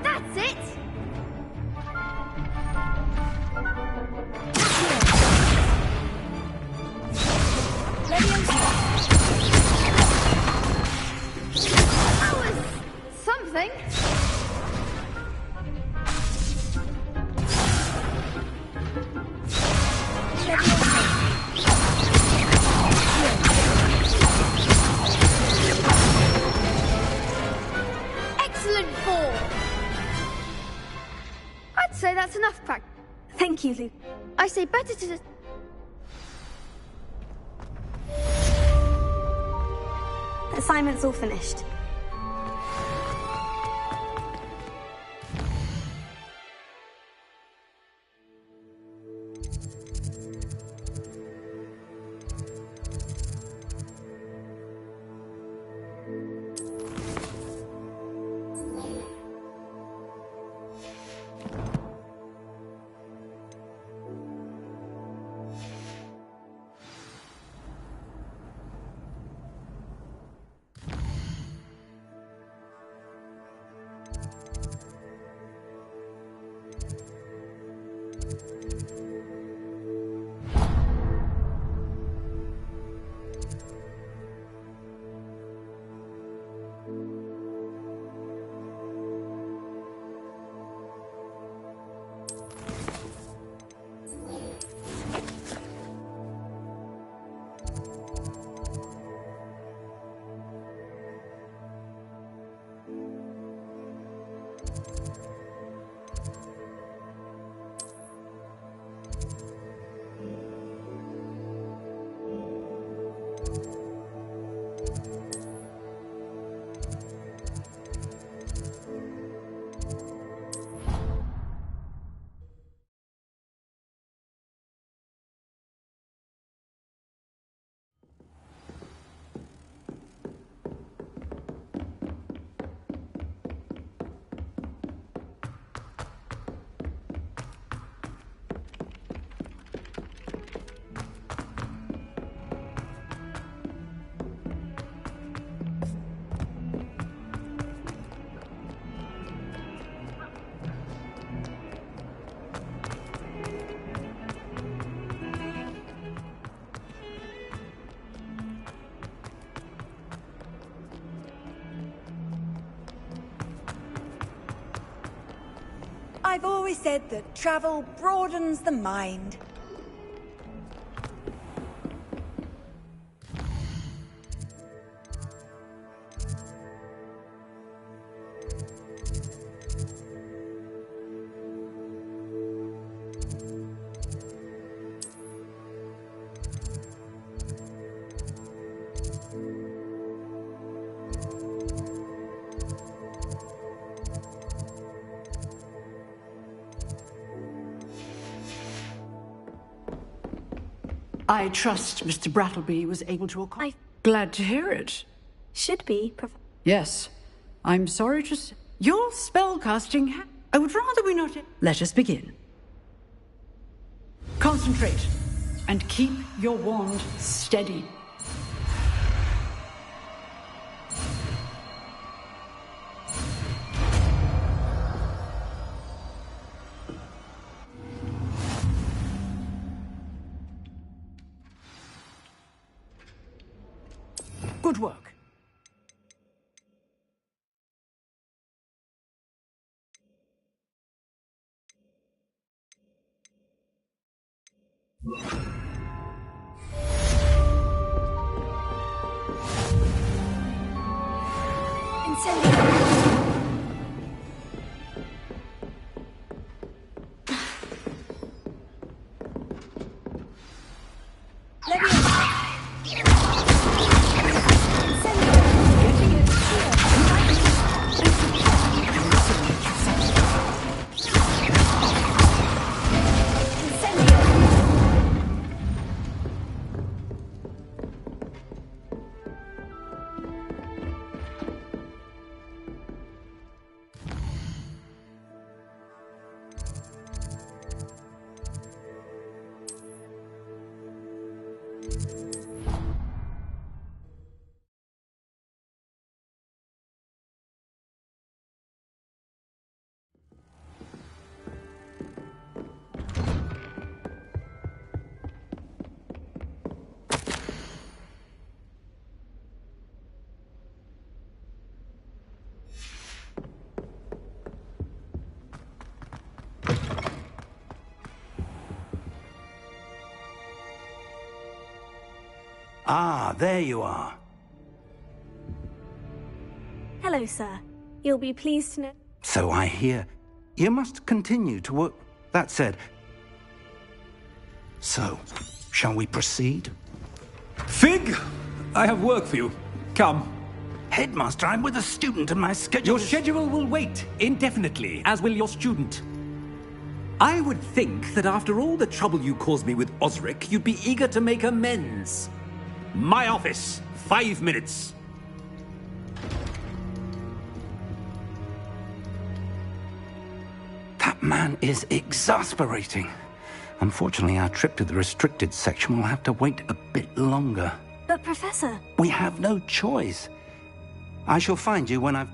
That's it. That was something. Excellent ball. I'd say that's enough practice. Thank you, Luke. I say better to... Assignment's all finished. I've always said that travel broadens the mind. I trust Mr. Brattleby was able to accommodate. Glad to hear it. Should be, Yes. I'm sorry to say. Your spellcasting I would rather we not... Let us begin. Concentrate, and keep your wand steady. Good work. Ah, there you are. Hello, sir. You'll be pleased to know... So I hear. You must continue to work. That said... So, shall we proceed? Fig! I have work for you. Come. Headmaster, I'm with a student and my schedule Your schedule will wait indefinitely, as will your student. I would think that after all the trouble you caused me with Osric, you'd be eager to make amends. My office, 5 minutes. That man is exasperating. Unfortunately, our trip to the restricted section will have to wait a bit longer. But, Professor... We have no choice. I shall find you when I've...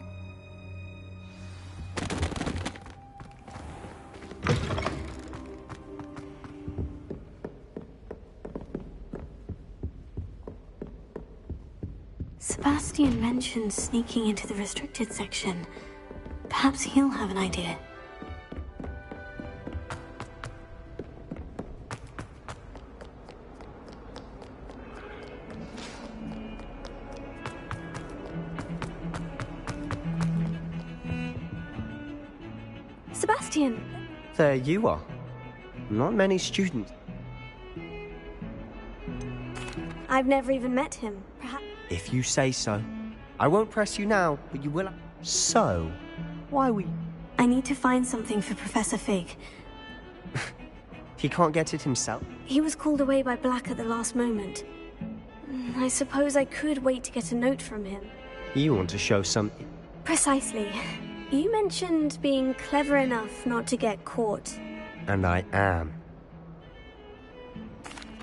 Sebastian mentioned sneaking into the restricted section. Perhaps he'll have an idea. Sebastian! There you are. Not many students. I've never even met him. Perhaps... If you say so. I won't press you now, but you will... So, why we... I need to find something for Professor Fig. He can't get it himself? He was called away by Black at the last moment. I suppose I could wait to get a note from him. You want to show some... Precisely. You mentioned being clever enough not to get caught. And I am.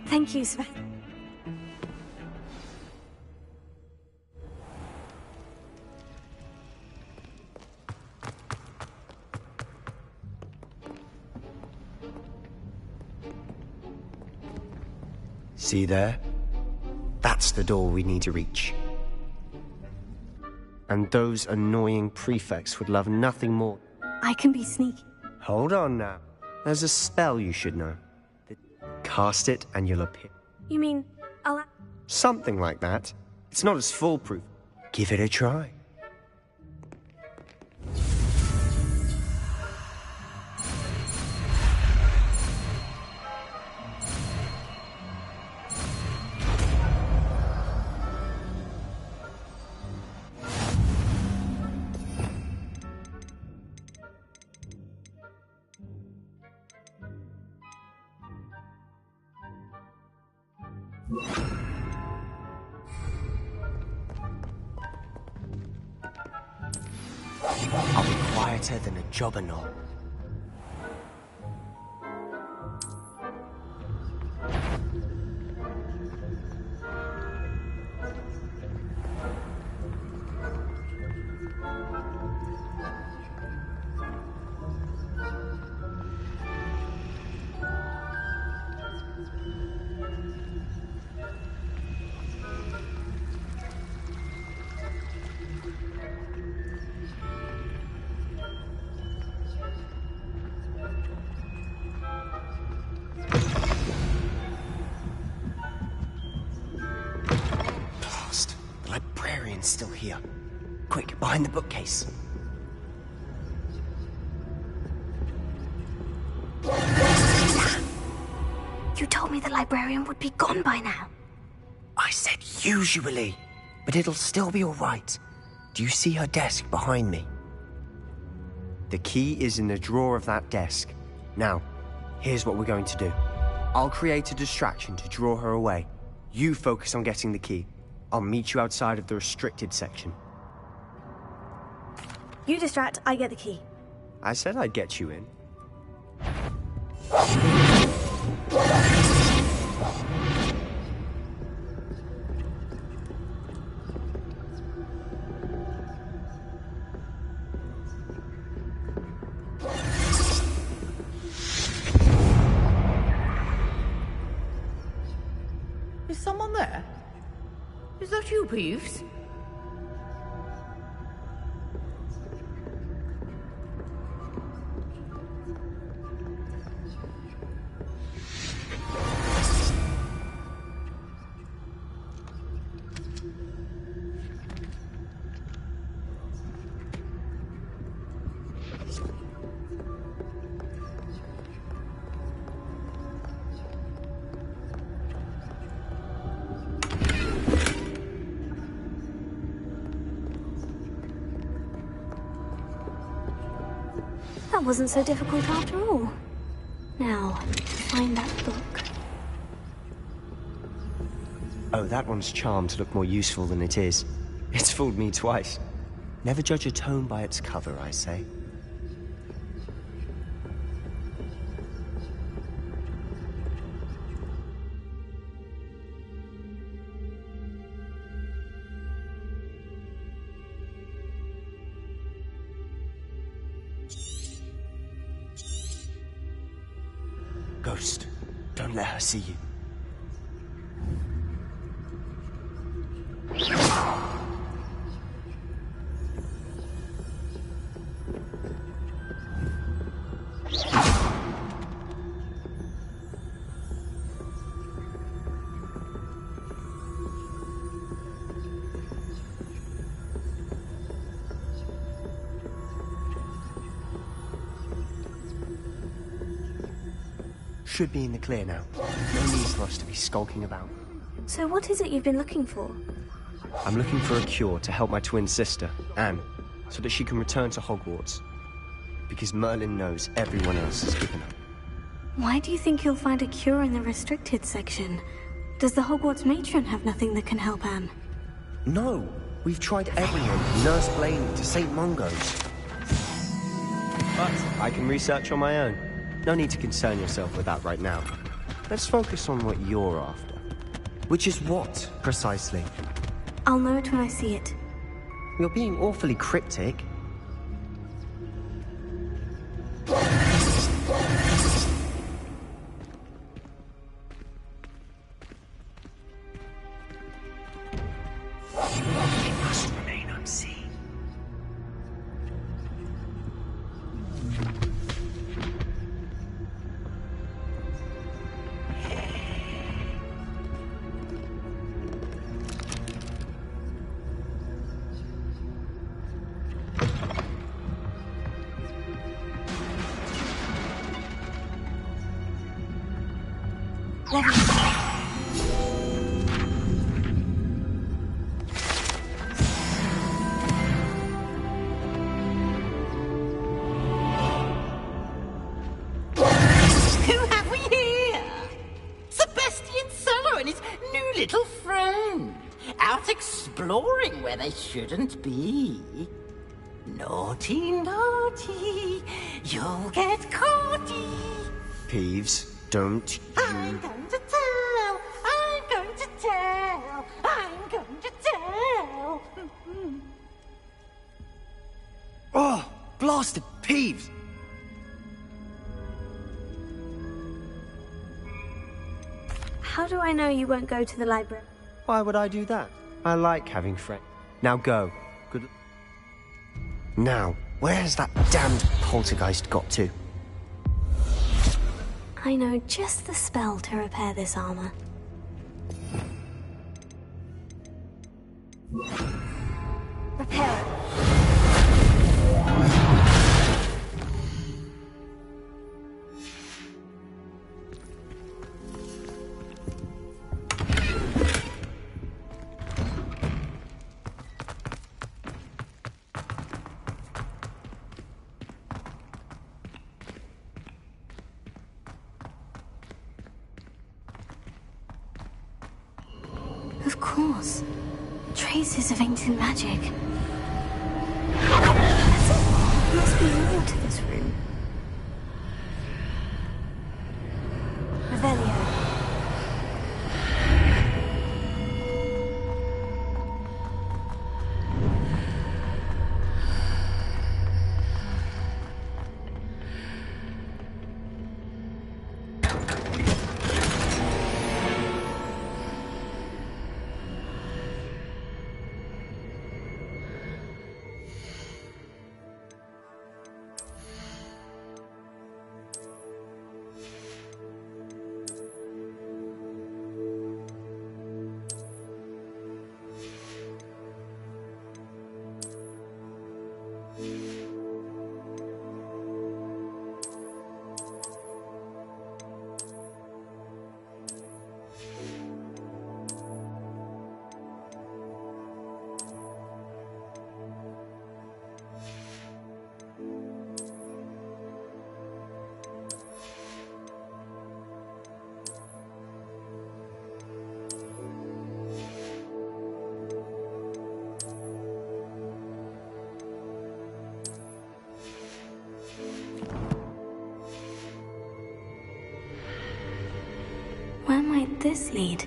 Thank you, Sebastian. See there? That's the door we need to reach. And those annoying prefects would love nothing more. I can be sneaky. Hold on now. There's a spell you should know. Cast it and you'll appear. You mean, I'll... Something like that. It's not as foolproof. Give it a try. I'll be quieter than a jobberknoll. Still here. Quick, behind the bookcase. You told me the librarian would be gone by now. I said usually, but it'll still be all right. Do you see her desk behind me? The key is in the drawer of that desk. Now, here's what we're going to do. I'll create a distraction to draw her away. You focus on getting the key. I'll meet you outside of the restricted section. You distract, I get the key. I said I'd get you in. Is someone there? Is that you, Peeves? That wasn't so difficult after all. Now, find that book. Oh, that one's charmed to look more useful than it is. It's fooled me twice. Never judge a tome by its cover, I say. Ghost, don't let her see you. Should be in the clear now. No need for us to be skulking about. So what is it you've been looking for? I'm looking for a cure to help my twin sister, Anne, so that she can return to Hogwarts. Because Merlin knows everyone else has given up. Why do you think you'll find a cure in the restricted section? Does the Hogwarts matron have nothing that can help Anne? No! We've tried everyone, from Nurse Blaney to St. Mungo's. But I can research on my own. No need to concern yourself with that right now. Let's focus on what you're after. Which is what, precisely? I'll know it when I see it. You're being awfully cryptic. It must remain unseen. Who have we here? Sebastian Solo and his new little friend. Out exploring where they shouldn't be. Naughty, naughty. You'll get caughty. Peeves, don't you... I'm going to tell. I'm going to tell. I'm going to tell. Oh, blasted Peeves! How do I know you won't go to the library? Why would I do that? I like having friends. Now go. Good. Now, where has that damned poltergeist got to? I know just the spell to repair this armor. Repair it. course. Traces of ancient magic. There must be more to this room. Revelio. Where might this lead?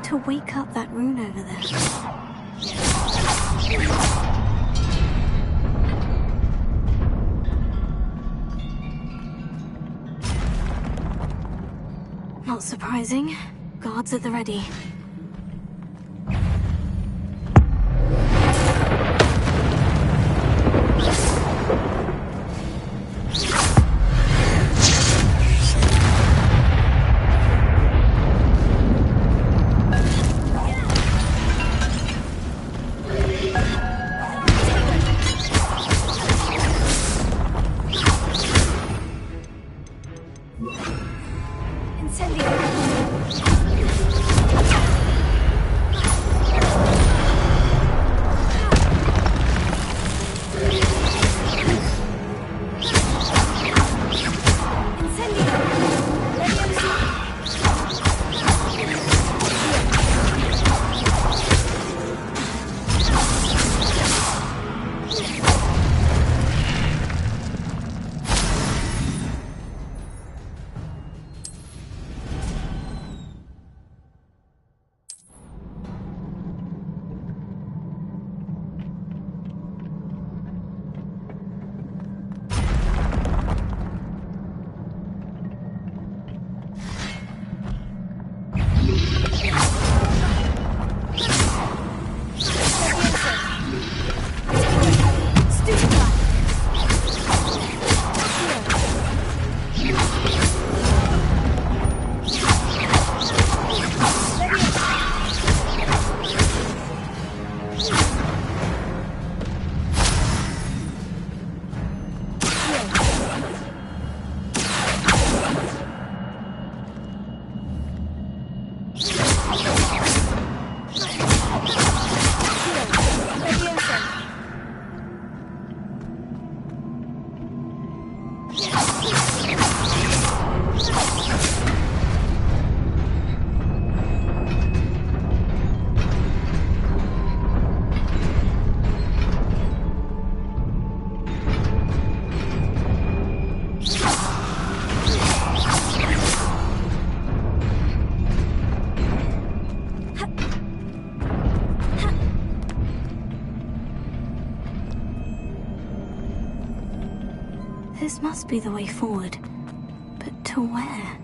To wake up that rune over there. Not surprising. Guards at the ready. This must be the way forward. But to where?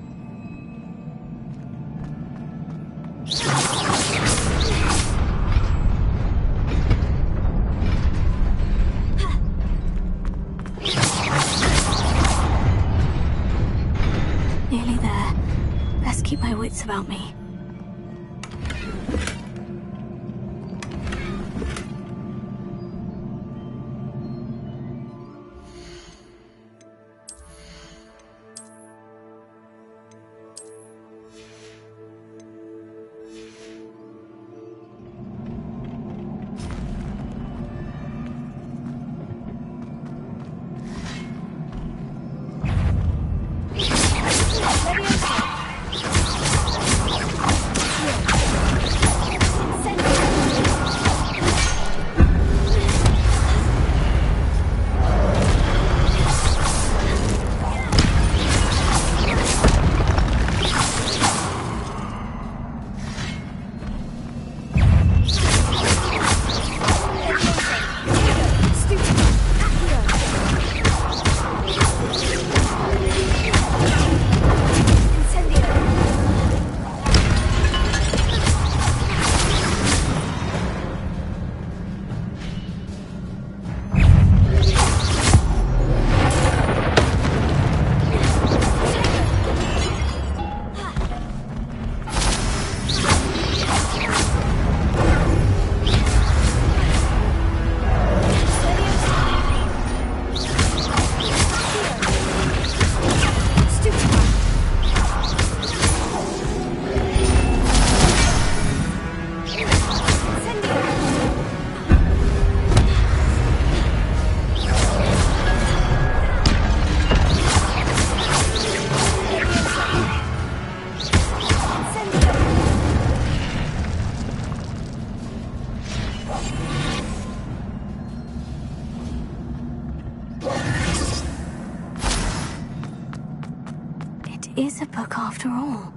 Nearly there. must keep my wits about me. Is a book after all.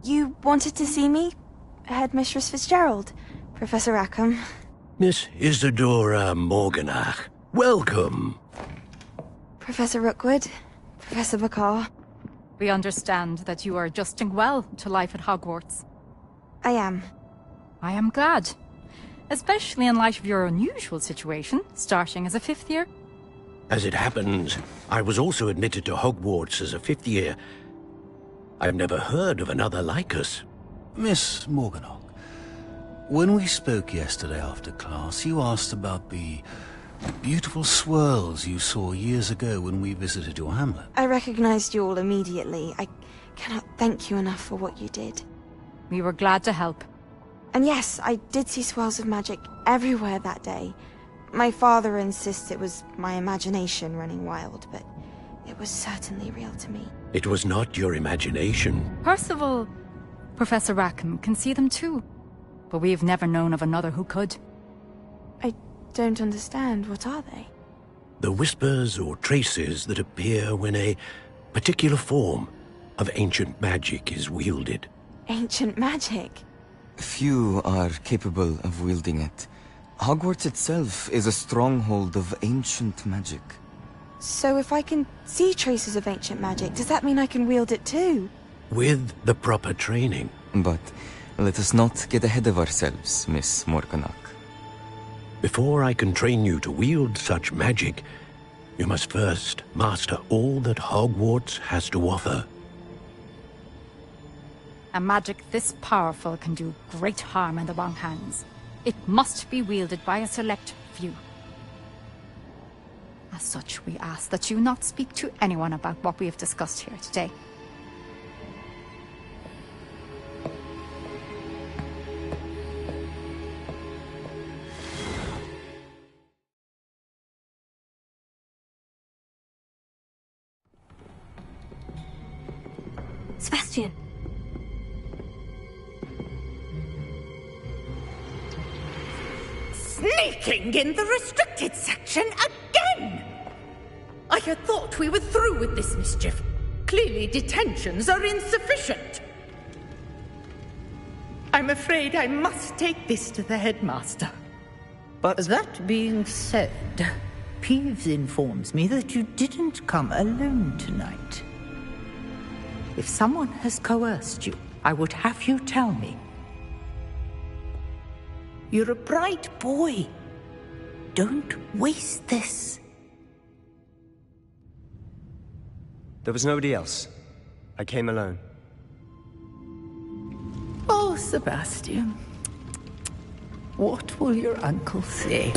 You wanted to see me? Headmistress Fitzgerald, Professor Rackham. Miss Isadora Morganach, welcome. Professor Rookwood, Professor Bakar. We understand that you are adjusting well to life at Hogwarts. I am. I am glad. Especially in light of your unusual situation, starting as a 5th year. As it happens, I was also admitted to Hogwarts as a 5th year. I've never heard of another like us. Miss Morganach, when we spoke yesterday after class, you asked about the Beautiful swirls you saw years ago when we visited your hamlet. I recognized you all immediately. I cannot thank you enough for what you did. We were glad to help. And yes, I did see swirls of magic everywhere that day. My father insists it was my imagination running wild, but it was certainly real to me. It was not your imagination. Percival, Professor Rackham can see them too. But we've never known of another who could. I don't understand. What are they? The whispers or traces that appear when a particular form of ancient magic is wielded. Ancient magic? Few are capable of wielding it. Hogwarts itself is a stronghold of ancient magic. So if I can see traces of ancient magic, does that mean I can wield it too? With the proper training. But let us not get ahead of ourselves, Miss Morganach. Before I can train you to wield such magic, you must first master all that Hogwarts has to offer. A magic this powerful can do great harm in the wrong hands. It must be wielded by a select few. As such, we ask that you not speak to anyone about what we have discussed here today. Sebastian. Sneaking in the restricted section again! I had thought we were through with this mischief. Clearly detentions are insufficient. I'm afraid I must take this to the headmaster. But that being said, Peeves informs me that you didn't come alone tonight. If someone has coerced you, I would have you tell me. You're a bright boy. Don't waste this. There was nobody else. I came alone. Oh, Sebastian. What will your uncle say?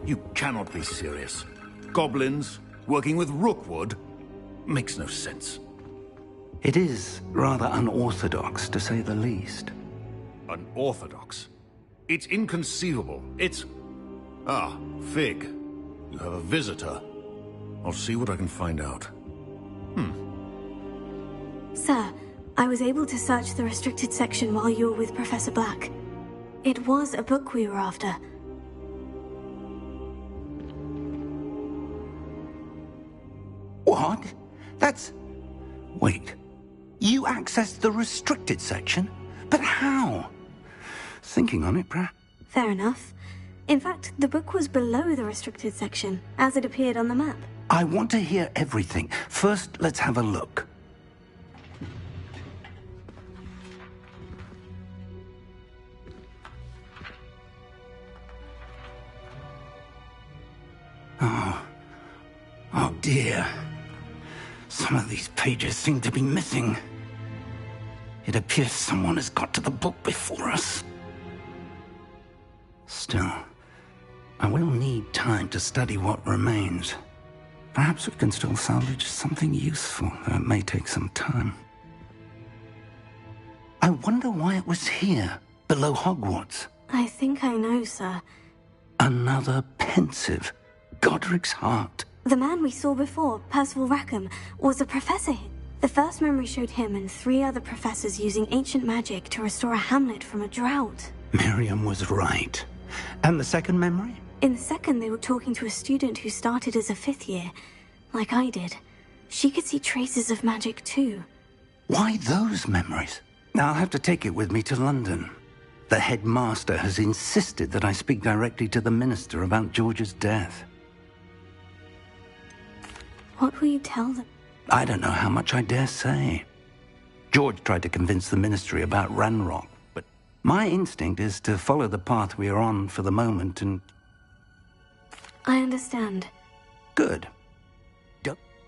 You cannot be serious. Goblins working with Rookwood makes no sense. It is rather unorthodox, to say the least. Unorthodox? It's inconceivable. It's... Ah, Fig. You have a visitor. I'll see what I can find out. Sir, I was able to search the restricted section while you were with Professor Black. It was a book we were after. What? That's... Wait. You accessed the restricted section? But how? Thinking on it, Brad. Fair enough. In fact, the book was below the restricted section, as it appeared on the map. I want to hear everything. First, let's have a look. Oh dear. Some of these pages seem to be missing. It appears someone has got to the book before us. Still, I will need time to study what remains. Perhaps we can still salvage something useful, though it may take some time. I wonder why it was here, below Hogwarts. I think I know, sir. Another pensive. Godric's heart. The man we saw before, Percival Rackham, was a professor here. The first memory showed him and 3 other professors using ancient magic to restore a hamlet from a drought. Miriam was right. And the second memory? In the second, they were talking to a student who started as a 5th year, like I did. She could see traces of magic too. Why those memories? Now I'll have to take it with me to London. The headmaster has insisted that I speak directly to the minister about George's death. What will you tell them? I don't know how much I dare say. George tried to convince the ministry about Ranrock, but my instinct is to follow the path we are on for the moment and... I understand. Good.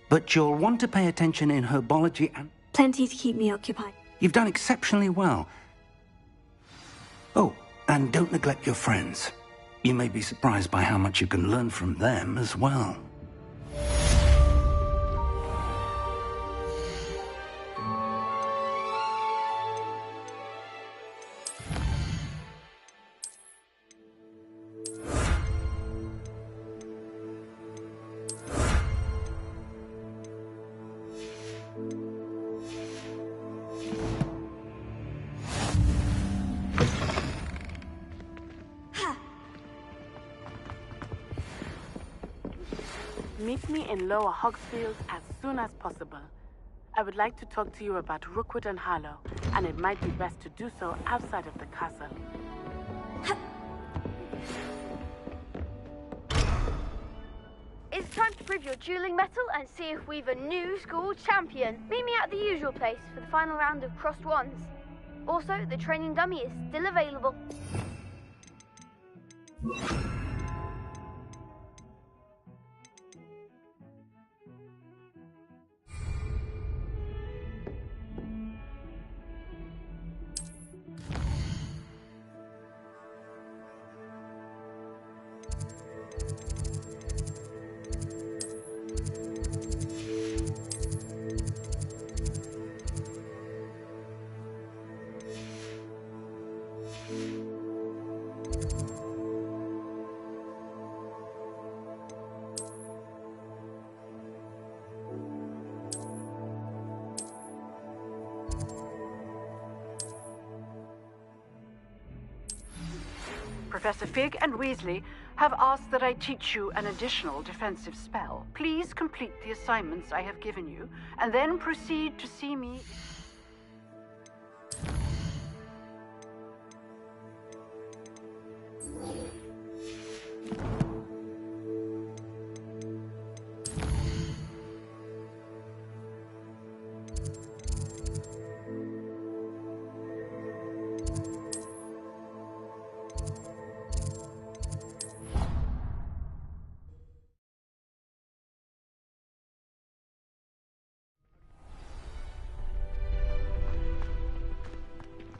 But you'll want to pay attention in herbology and... Plenty to keep me occupied. You've done exceptionally well. Oh, and don't neglect your friends. You may be surprised by how much you can learn from them as well. Meet me in Lower Hogsfield as soon as possible. I would like to talk to you about Rookwood and Harlow, and it might be best to do so outside of the castle. It's time to prove your dueling mettle and see if we've a new school champion. Meet me at the usual place for the final round of crossed wands. Also, the training dummy is still available. Professor Fig and Weasley have asked that I teach you an additional defensive spell. Please complete the assignments I have given you, and then proceed to see me.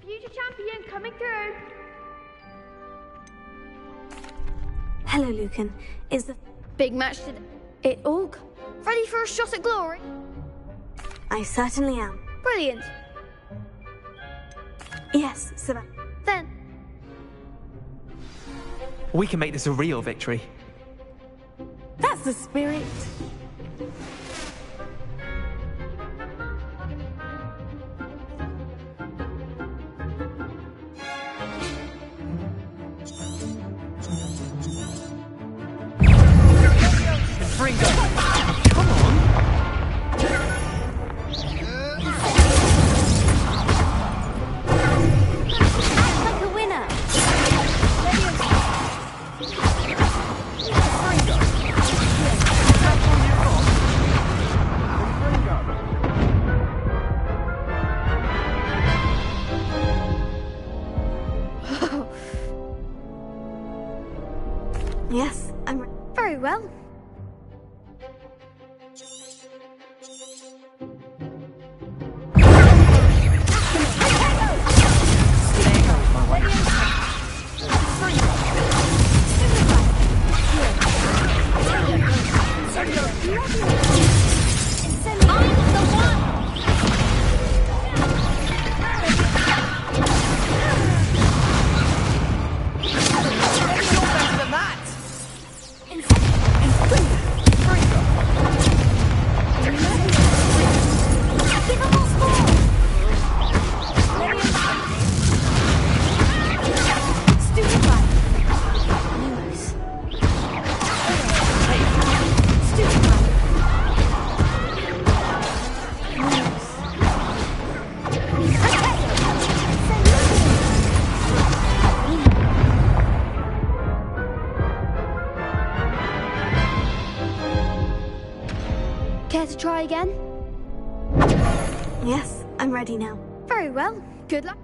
Future champion coming through. Hello, Lucan. Is the big match today? It all ready for a shot at glory? I certainly am. Brilliant. Yes, Sir. Then we can make this a real victory. That's the spirit. Yes, I'm very well. Care to try again? Yes, I'm ready now. Very well. Good luck.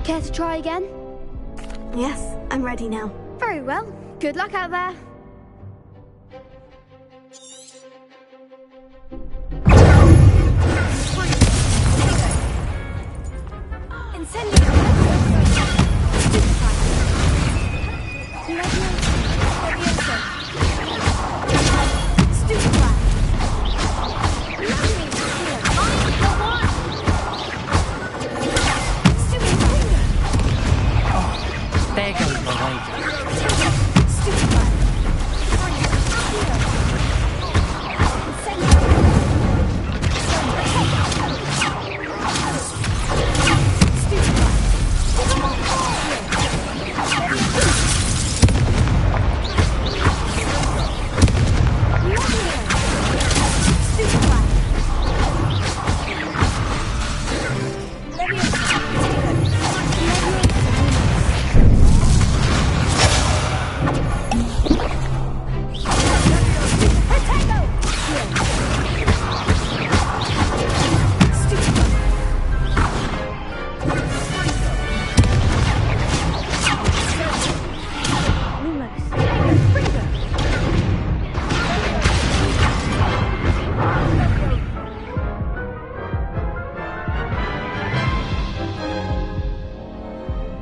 Care to try again? Yes, I'm ready now. Very well. Good luck out there. There goes the wager.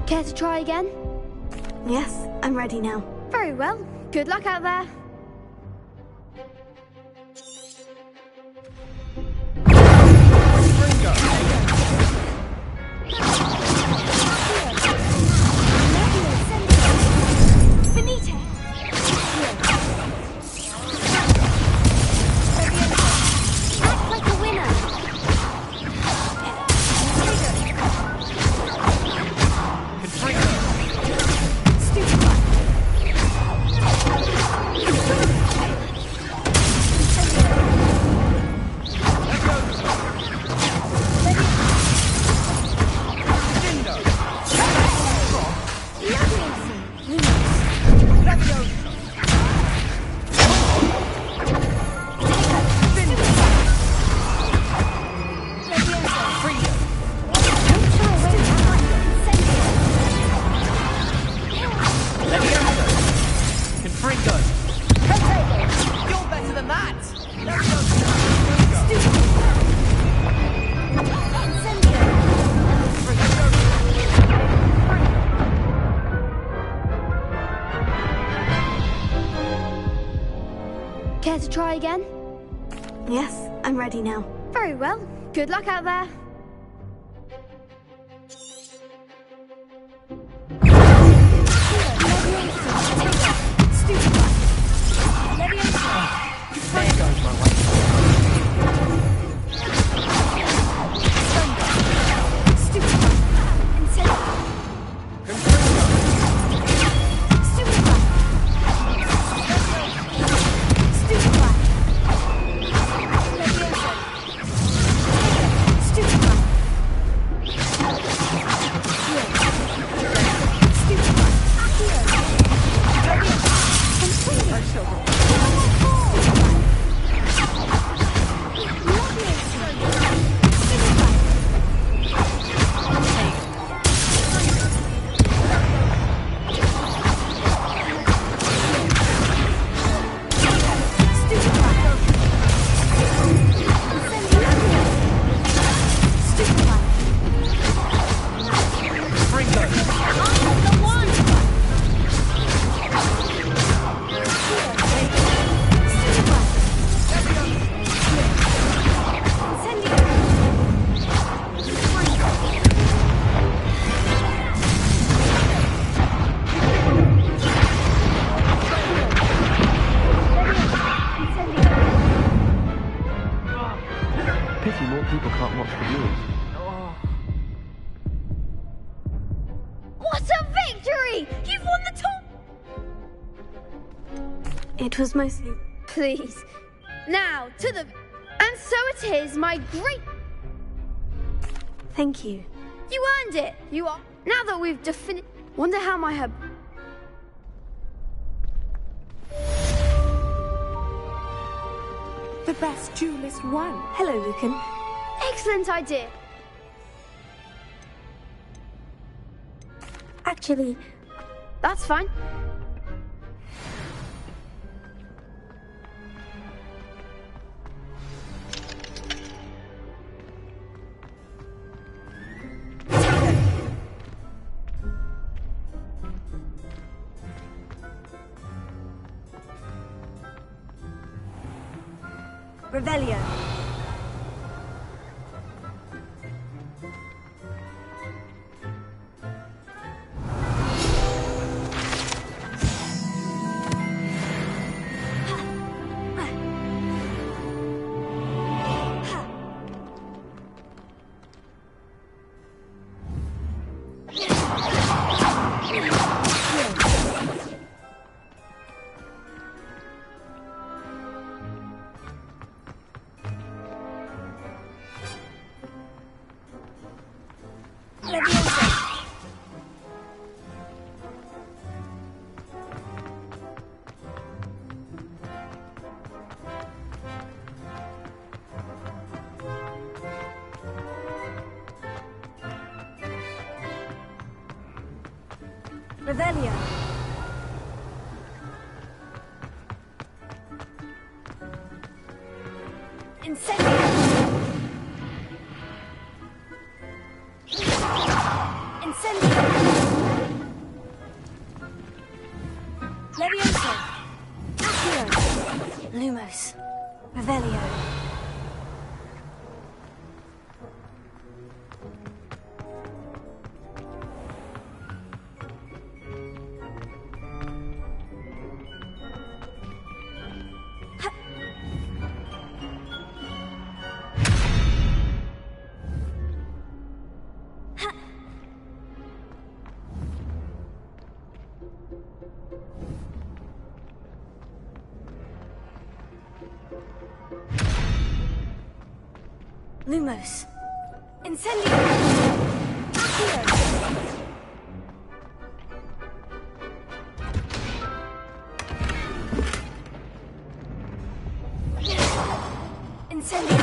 Care to try again? Yes, I'm ready now. Very well. Good luck out there. Care to try again? Yes, I'm ready now. Very well. Good luck out there. There goes my wager. Stupid. What a victory! You've won the top! It was mostly... Please. Now, to the... And so it is, my great... Thank you. You earned it! You are... Now that we've Wonder how my hub... The best duelist won. Hello, Lucan. Excellent idea. Actually... That's fine. Revelio. Revelio. Incendio. Incendio. Levioso. Accio. Lumos. Revelio. Lumos. Incendio. Accio. Incendio.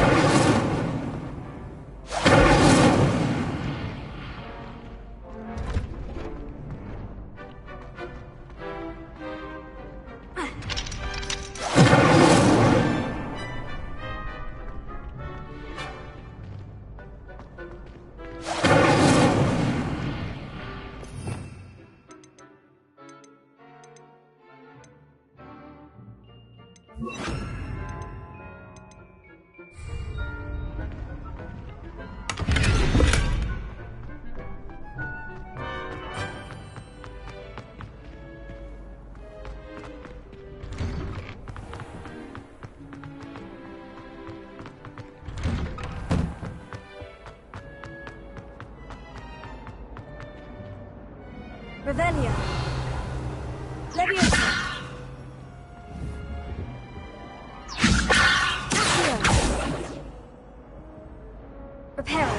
Revelio. Levioso. Accio. Reparo.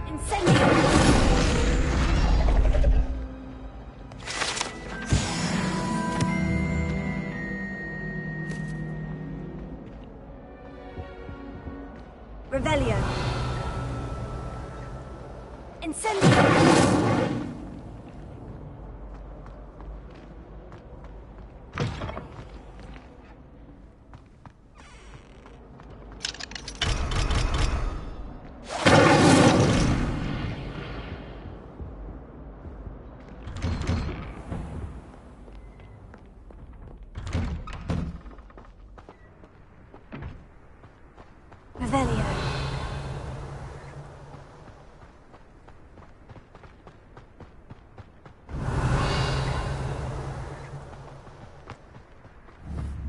Incendio. Revelio. Incendio. Revelio.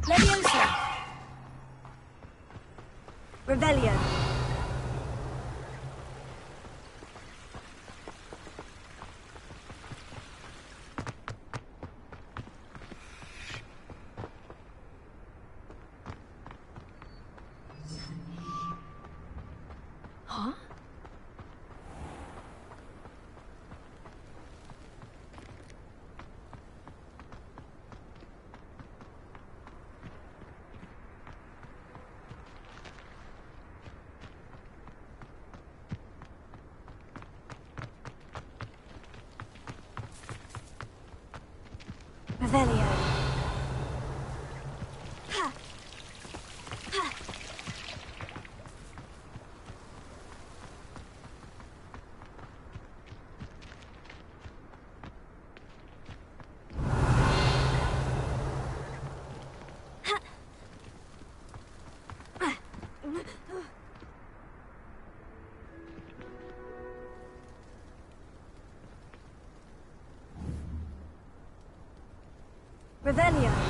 Levioso. Revelio. Huh? Revelio. Revelio.